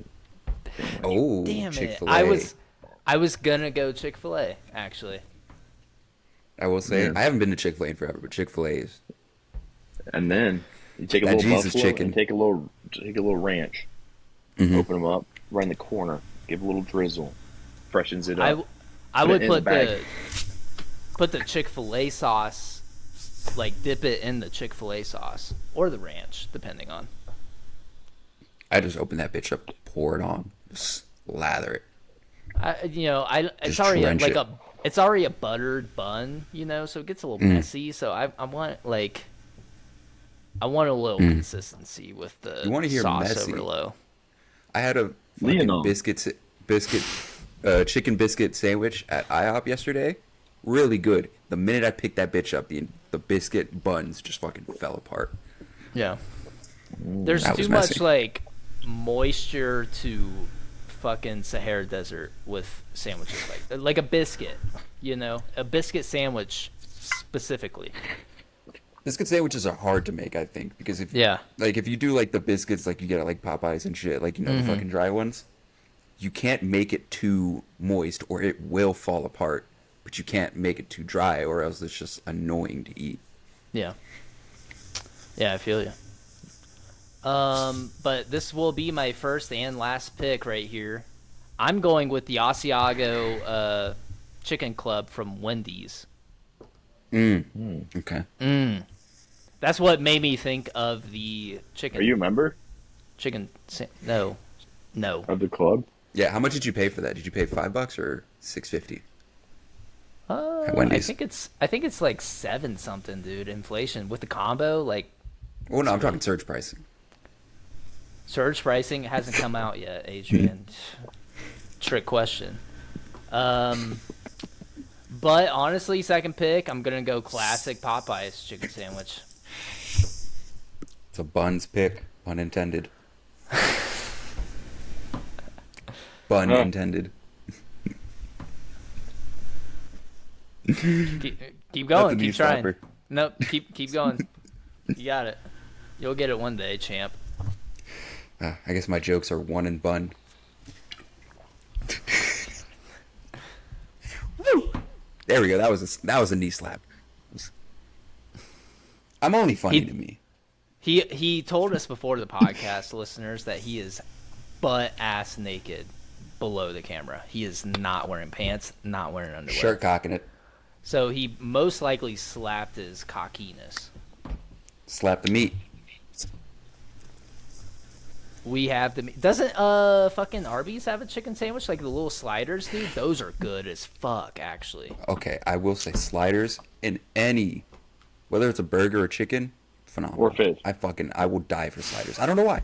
Oh, Damn Chick-fil-A. it! I was gonna go Chick-fil-A actually. I will say Yeah. I haven't been to Chick-fil-A in forever, but Chick-fil-A is. And then you take a That little Jesus buffalo chicken. and take a little ranch. Mhm. Open them up right in the corner. Give a little drizzle. Freshens it up. I Put it would in put the bag. the Chick-fil-A sauce, like dip it in the Chick-fil-A sauce or the ranch, depending on. I just open that bitch up, pour it on, just lather it. It's Just already drench it. it's already a buttered bun, so it gets a little messy. So I want a little consistency with the You wanna hear sauce messy? over low. I had a fucking Leonard. chicken biscuit sandwich at IHOP yesterday. Really good. The minute I picked that bitch up, the biscuit buns just fucking fell apart. Yeah. There's That was too much messy. moisture to fucking Sahara Desert with sandwiches like a biscuit, a biscuit sandwich specifically. Biscuit sandwiches are hard to make, I think, because if you do like the biscuits like you get at like Popeyes and shit, like the fucking dry ones, you can't make it too moist or it will fall apart. but you can't make it too dry, or else it's just annoying to eat. Yeah. Yeah, I feel you. But this will be my first and last pick right here. I'm going with the Asiago Chicken Club from Wendy's. Okay. That's what made me think of the chicken. Are you a member No. of the club? Yeah. How much did you pay for that? Did you pay $5 or $6.50? At I Wendy's. think it's like 7 something, dude. Inflation with the combo, like Oh no, I'm talking surge pricing. surge pricing hasn't come out yet, Adrian. Trick question. But honestly, second pick, I'm gonna go classic Popeyes chicken sandwich. It's a buns pick, pun intended. Bun intended. Keep going, knee keep trying. slapper. Nope, keep going. You got it. You'll get it one day, champ. I guess my jokes are one and bun. Woo! There we go. That was a knee slap. I'm only funny to me. He told us before the podcast, listeners, that he is butt ass naked below the camera. He is not wearing pants, not wearing underwear. Shirt cocking it. So he most likely slapped his cockiness. Slap the meat. We have the doesn't fucking Arby's have a chicken sandwich like the little sliders, dude? Those are good as fuck, actually. Okay, I will say sliders in any, whether it's a burger or chicken, phenomenal. Or fish. I will die for sliders. I don't know why.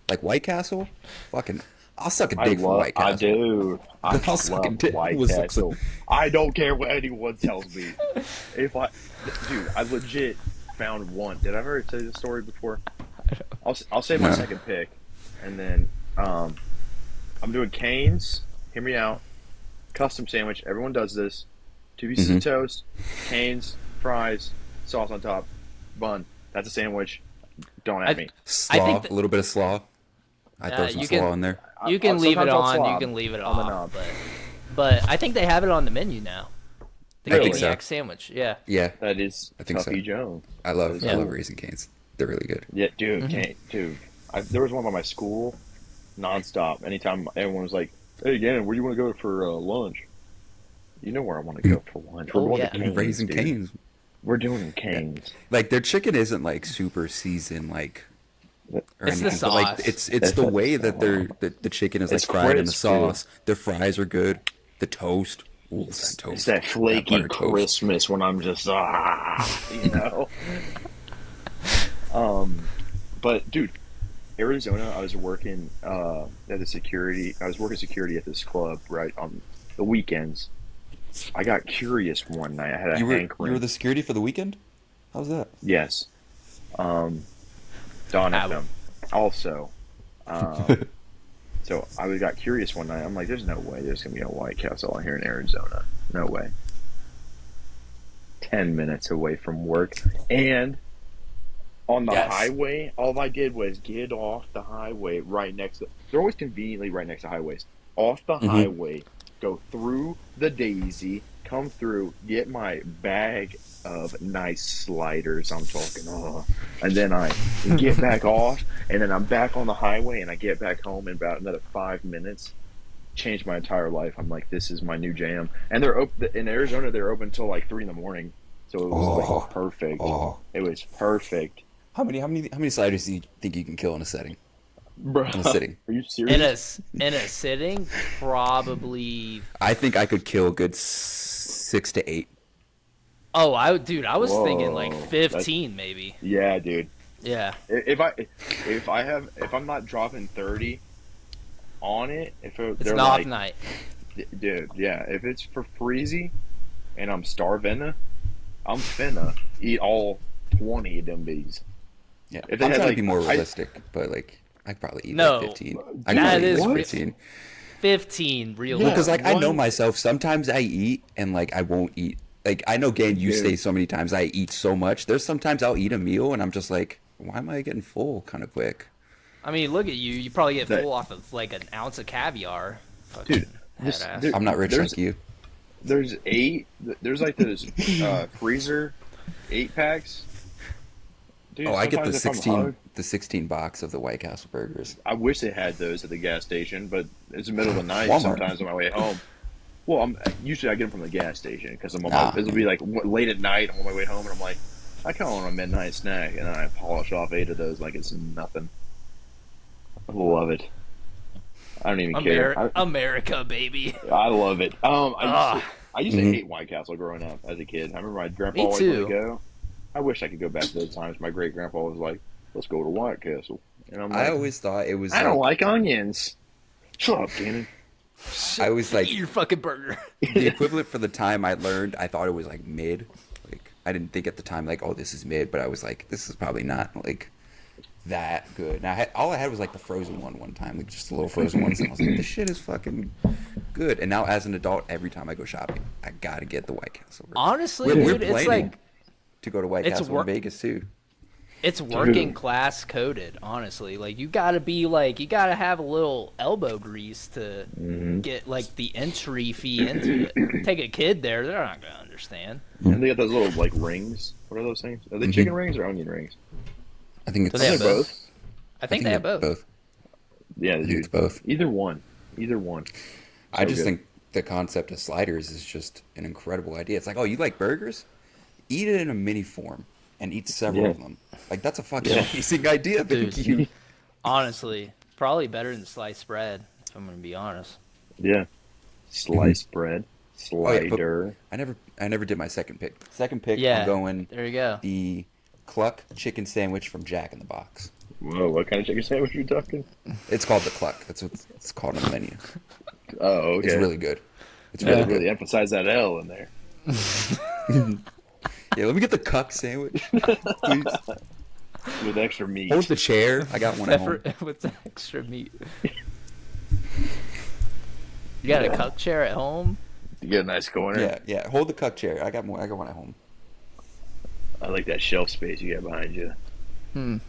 Like White Castle, fucking, I'll suck a dick for White Castle. I do. I'll suck a dick. White What's up, Castle. I don't care what anyone tells me. Dude, I legit found one. Did I ever tell you this story before? I'll say my second pick, and then I'm doing Cane's. Hear me out. Custom sandwich. Everyone does this. 2 pieces of toast, Cane's, fries, sauce on top, bun. That's a sandwich. Don't at me. Slaw, a little bit of slaw. I throw some slaw in there. You can leave it Sometimes I'll on. You slob can leave it on the off. knob. But I think they have it on the menu now. The I think so. Caniac sandwich. Yeah. Yeah, That is I think so. Tuffy Jones. I love Yeah. Raising Cane's. They're really good. Yeah, dude, there was one by my school, nonstop. Anytime everyone was like, "Hey, Gannon, where do you want to go for lunch?" You know where I want to go for lunch. We're going to Cane's, Raising dude. Cane's. We're doing Cane's. Like their chicken isn't like super seasoned, like. Or It's the anything, but, like, sauce. it's the way that the chicken is like It's fried in the crisp, sauce. Their fries are good. The toast. Ooh, that toast. It's that flaky butter toast. Christmas when I'm just you know. But dude, Arizona, I was working at the security. I was working security at this club right on the weekends. I got curious one night. I had a You hankering. were the security for the weekend? How's that? Yes. Don FM. Also. So I got curious one night. I'm like, there's no way there's going to be a White Castle out here in Arizona. No way. 10 minutes away from work. And on the highway, all I did was get off the highway right next to... They're always conveniently right next to highways. Off the highway, go through the Daisy, come through, get my bag of nice sliders. I'm talking, and then I get back off, and then I'm back on the highway, and I get back home in about another 5 minutes. Changed my entire life. I'm like, this is my new jam. And they're open in Arizona. They're open until like 3 a.m. So it was like perfect. It was perfect. How many sliders do you think you can kill in a setting? Bro, In a sitting? are you serious? In a sitting, probably. I think I could kill a good 6 to 8. Oh, I was thinking like Whoa, 15 maybe. Yeah, dude. Yeah. If I'm not dropping 30 on it, It's they're an off like, night. dude, yeah. If it's for freezy and I'm starving, I'm finna eat all 20 of them bees. Yeah, If they I'm had, trying like, to be more I- realistic, but like I could probably eat No, like 15. that I could probably is eat like re- 15. 15 real. Yeah. Because like I know one- myself. Sometimes I eat and like I won't eat. Like I know, Gabe, you Dude. say so many times I eat so much. There's sometimes I'll eat a meal and I'm just like, why am I getting full kind of quick? I mean, look at you. You probably get That- full off of like an ounce of caviar. Dude, Fucking head ass. there- I'm not rich there's- like you. There's eight. There's like those freezer 8 packs. Dude, Oh, I get sometimes if I'm hungry, the 16 box of the White Castle burgers. I wish they had those at the gas station, but it's the middle of the night Walmart. sometimes on my way home. Well, usually I get them from the gas station because I'm on Nah. it'll be like late at night. I'm on my way home, and I'm like, I kind of want a midnight snack, and then I polish off 8 of those like it's nothing. I love it. I don't even care. America, baby. I love it. I used to Mhm. hate White Castle growing up as a kid. I remember my grandpa Me always wanted to too. go. I wish I could go back to those times. My great grandpa was like, "Let's go to White Castle," and I'm I like, always thought it was "I don't like onions." Shut up, Gannon. I was like Eat your fucking burger. the equivalent for the time I learned. I thought it was like mid. Like I didn't think at the time like, oh, this is mid, but I was like, this is probably not like that good. And all I had was like the frozen one time, like just the little frozen ones, and I was like, this shit is fucking good. And now as an adult, every time I go shopping, I gotta get the White Castle burger. Honestly, We're dude, it's planning like to go to White it's Castle wor- in Vegas too. it's working class coded. Honestly, like you gotta have a little elbow grease to get like the entry fee into it. Take a kid there, they're not gonna understand. And they got those little like rings. What are those things? Are they chicken rings or onion rings? I think it's Do they have They're both? both. I think they have both. Yeah, I think dude. it's both. Either one. Either one. I just good. think the concept of sliders is just an incredible idea. It's like, oh, you like burgers? Eat it in a mini form and eat several Yeah. of them. Like that's a fucking amazing idea. Thank Dude. you. Honestly, probably better than sliced bread. If I'm gonna be honest. Yeah. Sliced bread. Oh, yeah, but Slider. I never did my second pick. Second pick, Yeah. I'm going There you go. the Cluck chicken sandwich from Jack in the Box. Whoa, what kind of chicken sandwich are you talking? It's called the Cluck. That's what it's called on the menu. Oh, okay. It's really good. It's Really, really good. really emphasize that L in there. Yeah, let me get the Cuck sandwich, please. With extra meat. Hold the chair. I got one at home. With the extra meat. You got a cup chair at home? You get a nice corner. Yeah, yeah. Hold the Cuck chair. I got more. I got one at home. I like that shelf space you got behind you.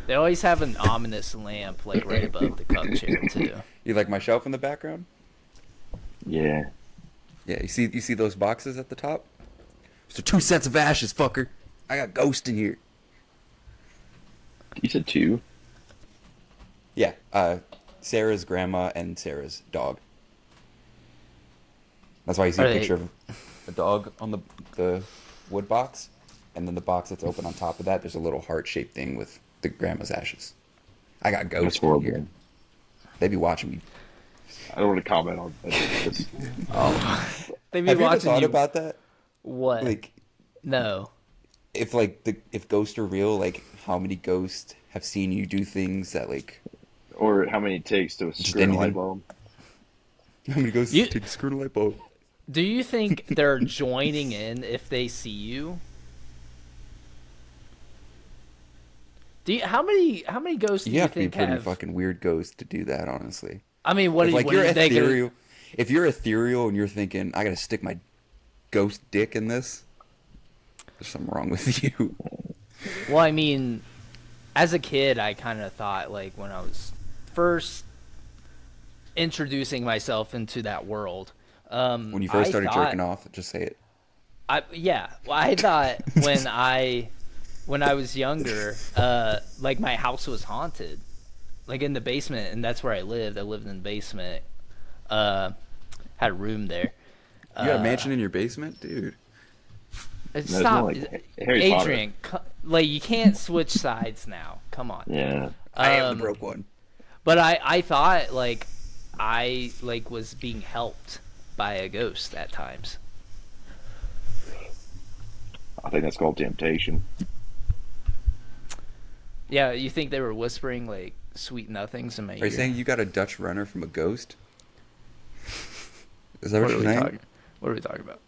They always have an ominous lamp like right above the cup chair too. You like my shelf in the background? Yeah. Yeah. You see those boxes at the top? So 2 sets of ashes, fucker. I got ghost in here. You said 2? Yeah. Sarah's grandma and Sarah's dog. That's why you see Are a they- picture of a dog on the wood box, and then the box that's open on top of that, there's a little heart-shaped thing with the grandma's ashes. I got That's ghosts in horrible. here. They be watching me. I don't want to comment on this. They be Have you ever watching thought you. about that? What? Like, No. if if ghosts are real, like how many ghosts have seen you do things that like Or how many it takes to screw in a light anything. bulb. how many ghosts You- take a screw in a light bulb? Do you think they're joining in if they see you? How many ghosts do You you have to be think pretty have? fucking weird ghost to do that, honestly. I mean, what If, do you? like What you're do you think? ethereal, if you're ethereal and you're thinking, I gotta stick my ghost dick in this, there's something wrong with you. Well, I mean, as a kid, I kind of thought like when I was first introducing myself into that world. When you first I started thought- jerking off, just say it. Well, I thought when I was younger, like my house was haunted, like in the basement, and that's where I lived. I lived in the basement. Had a room there. You got a mansion in your basement, dude. it's Stop, not like Harry Potter. Adrian. Like you can't switch sides now. Come on. Yeah. I am the broke one. But I thought like I like was being helped by a ghost at times. I think that's called temptation. Yeah, you think they were whispering like sweet nothings in my ear? Are you saying you got a Dutch runner from a ghost? Is that what What are you're we saying? talking? What are we talking about?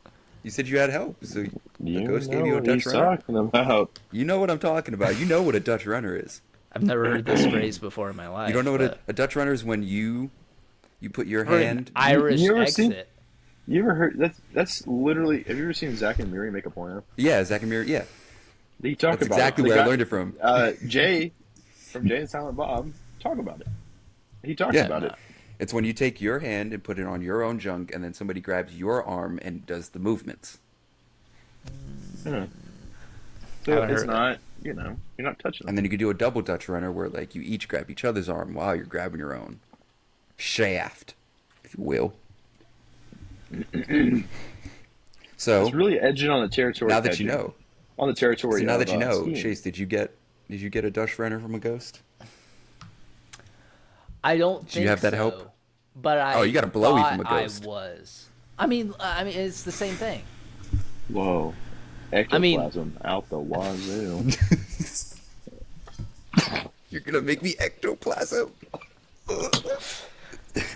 You said you had help, so the You ghost know gave you a what Dutch he's runner. talking about. You know what I'm talking about. You know what a Dutch runner is. I've never heard this phrase before in my life. You don't know what but- a Dutch runner is when you put your or an hand. Irish You ever exit. seen- You ever heard that's literally have you ever seen Zach and Miri make a porno? Yeah, Zach and Miri. Yeah, They talk that's about exactly it. where The I guy- learned it from. Jay from Jay and Silent Bob talk about it. He talks Yeah. about it. It's when you take your hand and put it on your own junk, and then somebody grabs your arm and does the movements. Huh. I So haven't it's heard not, you're not touching And them. then you could do a double Dutch runner where like you each grab each other's arm while you're grabbing your own shaft, if you will. It's So really edging on the territory. now that you edging. know, On the territory so now of that you know, skiing. Chase, did you get a Dutch runner from a ghost? I don't think Do you have that so, help? but I Oh, you got a blowy thought from a ghost. I was. I mean, it's the same thing. Whoa. I mean- Ectoplasm out the wazoo. You're gonna make me ectoplasm.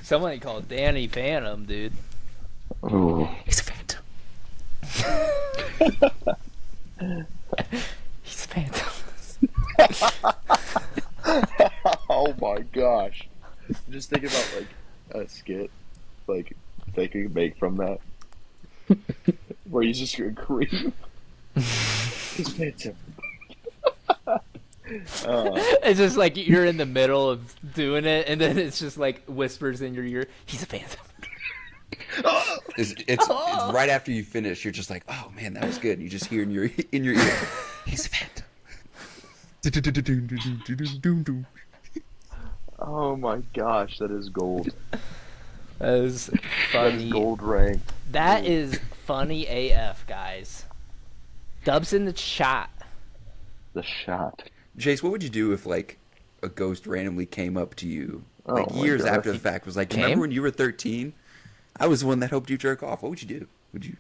Somebody called Danny Phantom, dude. Oh. He's a phantom. He's a phantom. Oh my gosh. Just think about like a skit like they could make from that. Where he's just gonna cream. He's phantom. It's just like you're in the middle of doing it, and then it's just like whispers in your ear. He's a phantom. It's right after you finish. You're just like, oh man, that was good. You just hear in your ear, he's a phantom. Oh my gosh, that is gold. That is That funny. is gold rank. That is funny AF, guys. Dubs in the chat. The shot. Jace, what would you do if like a ghost randomly came up to you like Oh my years gosh. after the fact? Was like, Came? remember when you were 13? I was the one that helped you jerk off. What would you do? Would you?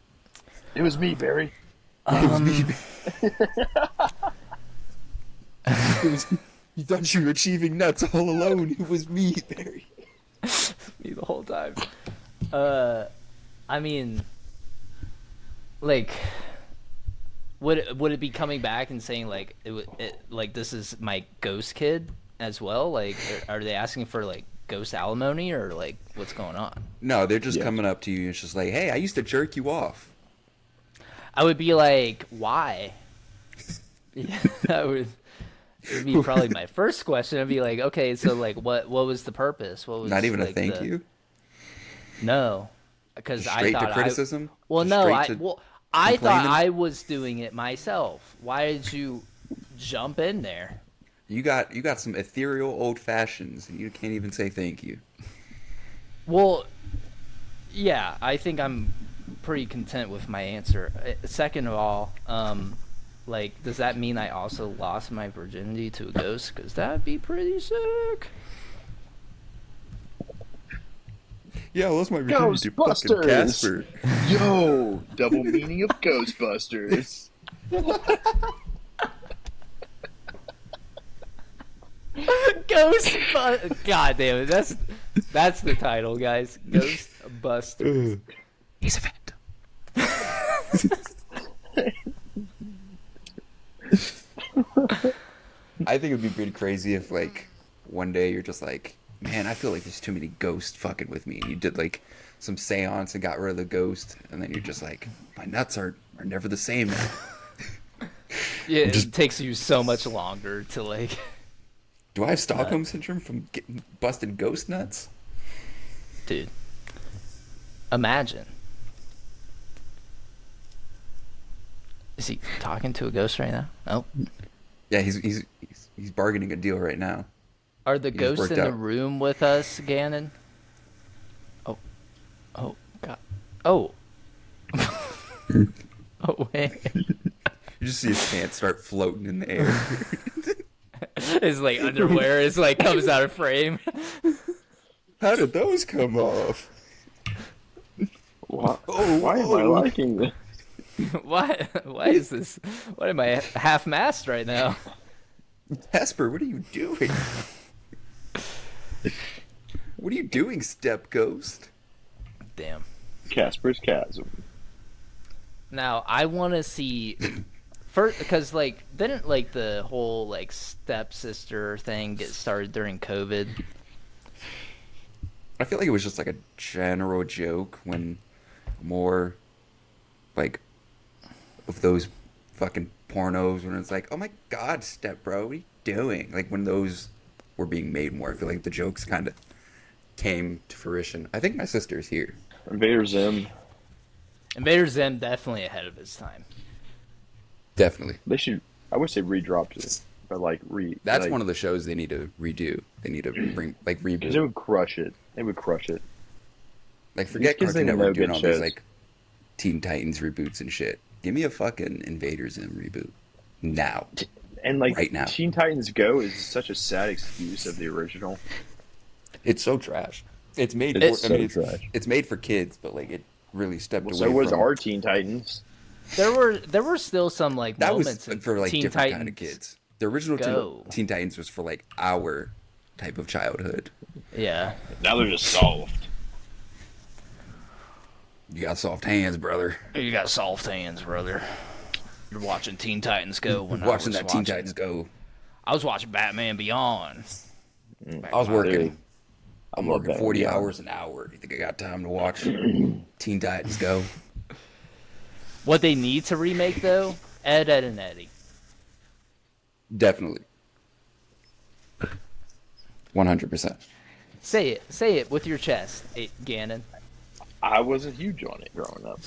It was me, Barry. It was me. You thought you were achieving nuts all alone. It was me, Barry. Me the whole time. I mean, like, would it be coming back and saying like like this is my ghost kid as well? Like, are they asking for like ghost alimony or like what's going on? No, they're just Yeah. coming up to you and it's just like, hey, I used to jerk you off. I would be like, why? Yeah, that would. It'd be probably my first question. I'd be like, okay, so like, what was the purpose? What was Not even like, a thank you. No, because I Straight thought to criticism. Well, Just no, straight to I thought complaining? I was doing it myself. Why did you jump in there? You got some ethereal old fashions, and you can't even say thank you. Well, yeah, I think I'm pretty content with my answer. Second of all, like, does that mean I also lost my virginity to a ghost? Because that'd be pretty sick. Yeah, I lost my virginity to fucking Ghostbusters! Casper. Yo, double meaning of Ghostbusters. God damn it, that's the title, guys. Ghostbusters. He's a phantom. I think it'd be pretty crazy if, like, one day you're just like, man, I feel like there's too many ghosts fucking with me. And you did, like, some seance and got rid of the ghost, and then you're just like, my nuts are never the same now. Yeah, it takes you so much longer to, like... Do I have Stockholm syndrome from getting busted ghost nuts? Dude, imagine. Is he talking to a ghost right now? Oh. Yeah, he's bargaining a deal right now. Are the just ghosts worked in the out. room with us, Gannon? Oh. Oh, God. Oh. Oh, wait. You just see his pants start floating in the air. His, like, underwear is, like, comes out of frame. How did those come off? Why, Oh, why am I oh. liking this? Why is this? Why am I half-mast right now? Casper, what are you doing? What are you doing, step ghost? Damn. Casper's Chasm. Now, I want to see... First, because, like, didn't, like, the whole, like, stepsister thing get started during COVID? I feel like it was just like a general joke when more, like, of those fucking pornos when it's like, oh my god, step bro, what are you doing? Like when those were being made more, I feel like the jokes kind of came to fruition. I think my sister's here. Invader Zim. Invader Zim definitely ahead of his time. Definitely. They should. I wish they redropped it, but That's like, one of the shows they need to redo. They need to bring because reboot. it would crush it. It would crush it. Like forget These kids Cartoon ain't Network no doing good all shows. these like Teen Titans reboots and shit. Give me a fucking Invader Zim reboot now. And like Right now. Teen Titans Go is such a sad excuse of the original. It's so trash. It's made. It's for, so I mean, trash. it's made for kids, but like it really stepped Well, away. so was from, our Teen Titans. There were still some like That was moments in for like Teen different Titans kind of kids. The original Go. Teen Titans was for like our type of childhood. Yeah. Now they're just soft. You got soft hands, brother. You got soft hands, brother. You're watching Teen Titans Go when Watching I that was Teen Titans go. I was watching Batman Beyond. I was working. Dude, I'm love working that 40 movie. hours an hour. You think I got time to watch Teen Titans go? What they need to remake though, Ed, and Eddie. Definitely. 100%. Say it with your chest, Gannon. I wasn't huge on it growing up.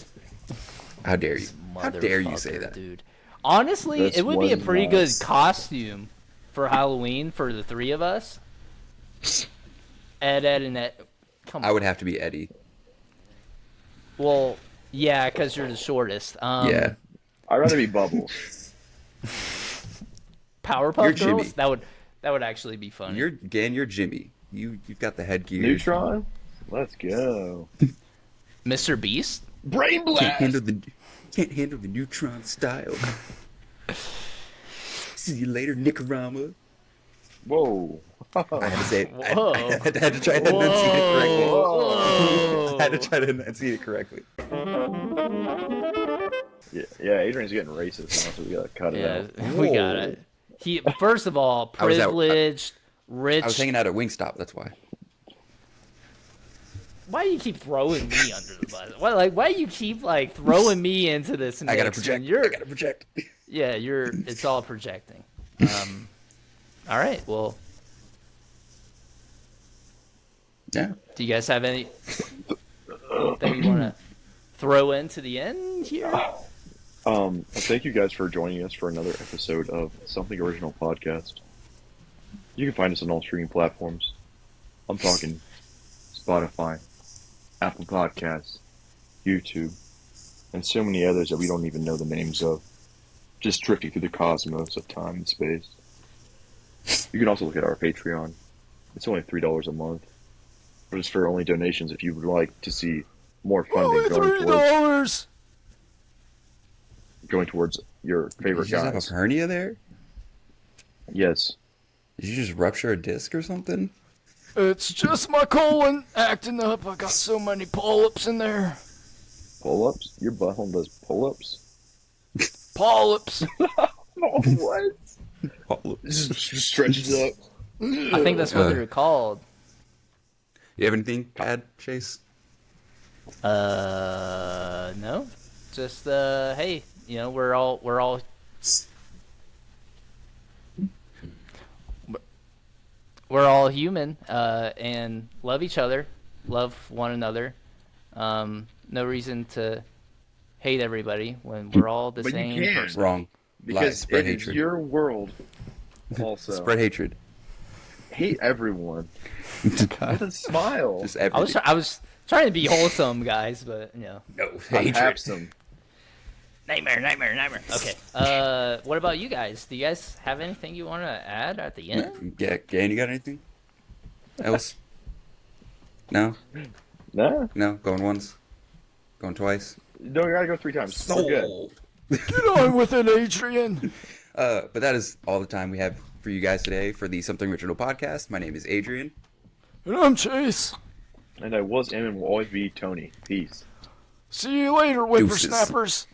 How dare you? How dare you say Motherfucker, that? dude? Honestly, This it would be a was pretty nuts. good costume for Halloween for the three of us. Ed, and Ed. Come on. I would have to be Eddie. Well, yeah, because you're the shortest. Yeah. I'd rather be Bubbles. Powerpuff You're Girls. Jimmy. That would actually be funny. You're Jimmy. You've got the headgear. Neutron? Let's go. Mr. Beast. Brain Can't blast! handle the neutron style. See you later, Nicarama. Whoa. I had to say it. Whoa. I had to try to enunciate it correctly. Whoa. I had to try to enunciate it correctly. Yeah, Adrian's getting racist now, so we gotta cut it out. Yeah, we got it. He first of all, I was at- privileged, rich. I was hanging out at Wingstop, that's why. Why do you keep throwing me under the bus? Why do you keep like throwing me into this? I gotta mix project. when You're, I gotta project. yeah, it's all projecting. All right. Well, Yeah. do you guys have any that you want to throw into the end here? Thank you guys for joining us for another episode of Something Original Podcast. You can find us on all streaming platforms. I'm talking Spotify, Apple Podcasts, YouTube, and so many others that we don't even know the names of. Just drifting through the cosmos of time and space. You can also look at our Patreon. It's only $3 a month. But it's for only donations if you would like to see more funding going towards your favorite Did you just have guys. a hernia there? Yes. Did you just rupture a disc or something? It's just my colon acting up. I got so many polyps in there. Pull-ups? Your butthole does pull-ups? Polyps. Oh, what? Stretches up. I think that's what they're called. You have anything bad, Chase? No. Just hey, we're all we're all human and love each other, love one another. No reason to hate everybody when we're all the But you same can. person. Wrong. Because Lies. Spread it is hatred. your world also. Spread hatred. Hate everyone. With a smile. Just I was trying to be wholesome, guys, but no I'm hatred. handsome. nightmare. Okay. What about you guys? Do you guys have anything you want to add at the end? Yeah, Gan, you got anything else? No? Nah. No? Going once? Going twice? No, you gotta go 3 times. We're good. Get on with it, Adrian. But that is all the time we have for you guys today for the Something Original podcast. My name is Adrian. And I'm Chase. And I was and will always be Tony. Peace. See you later, whippersnappers.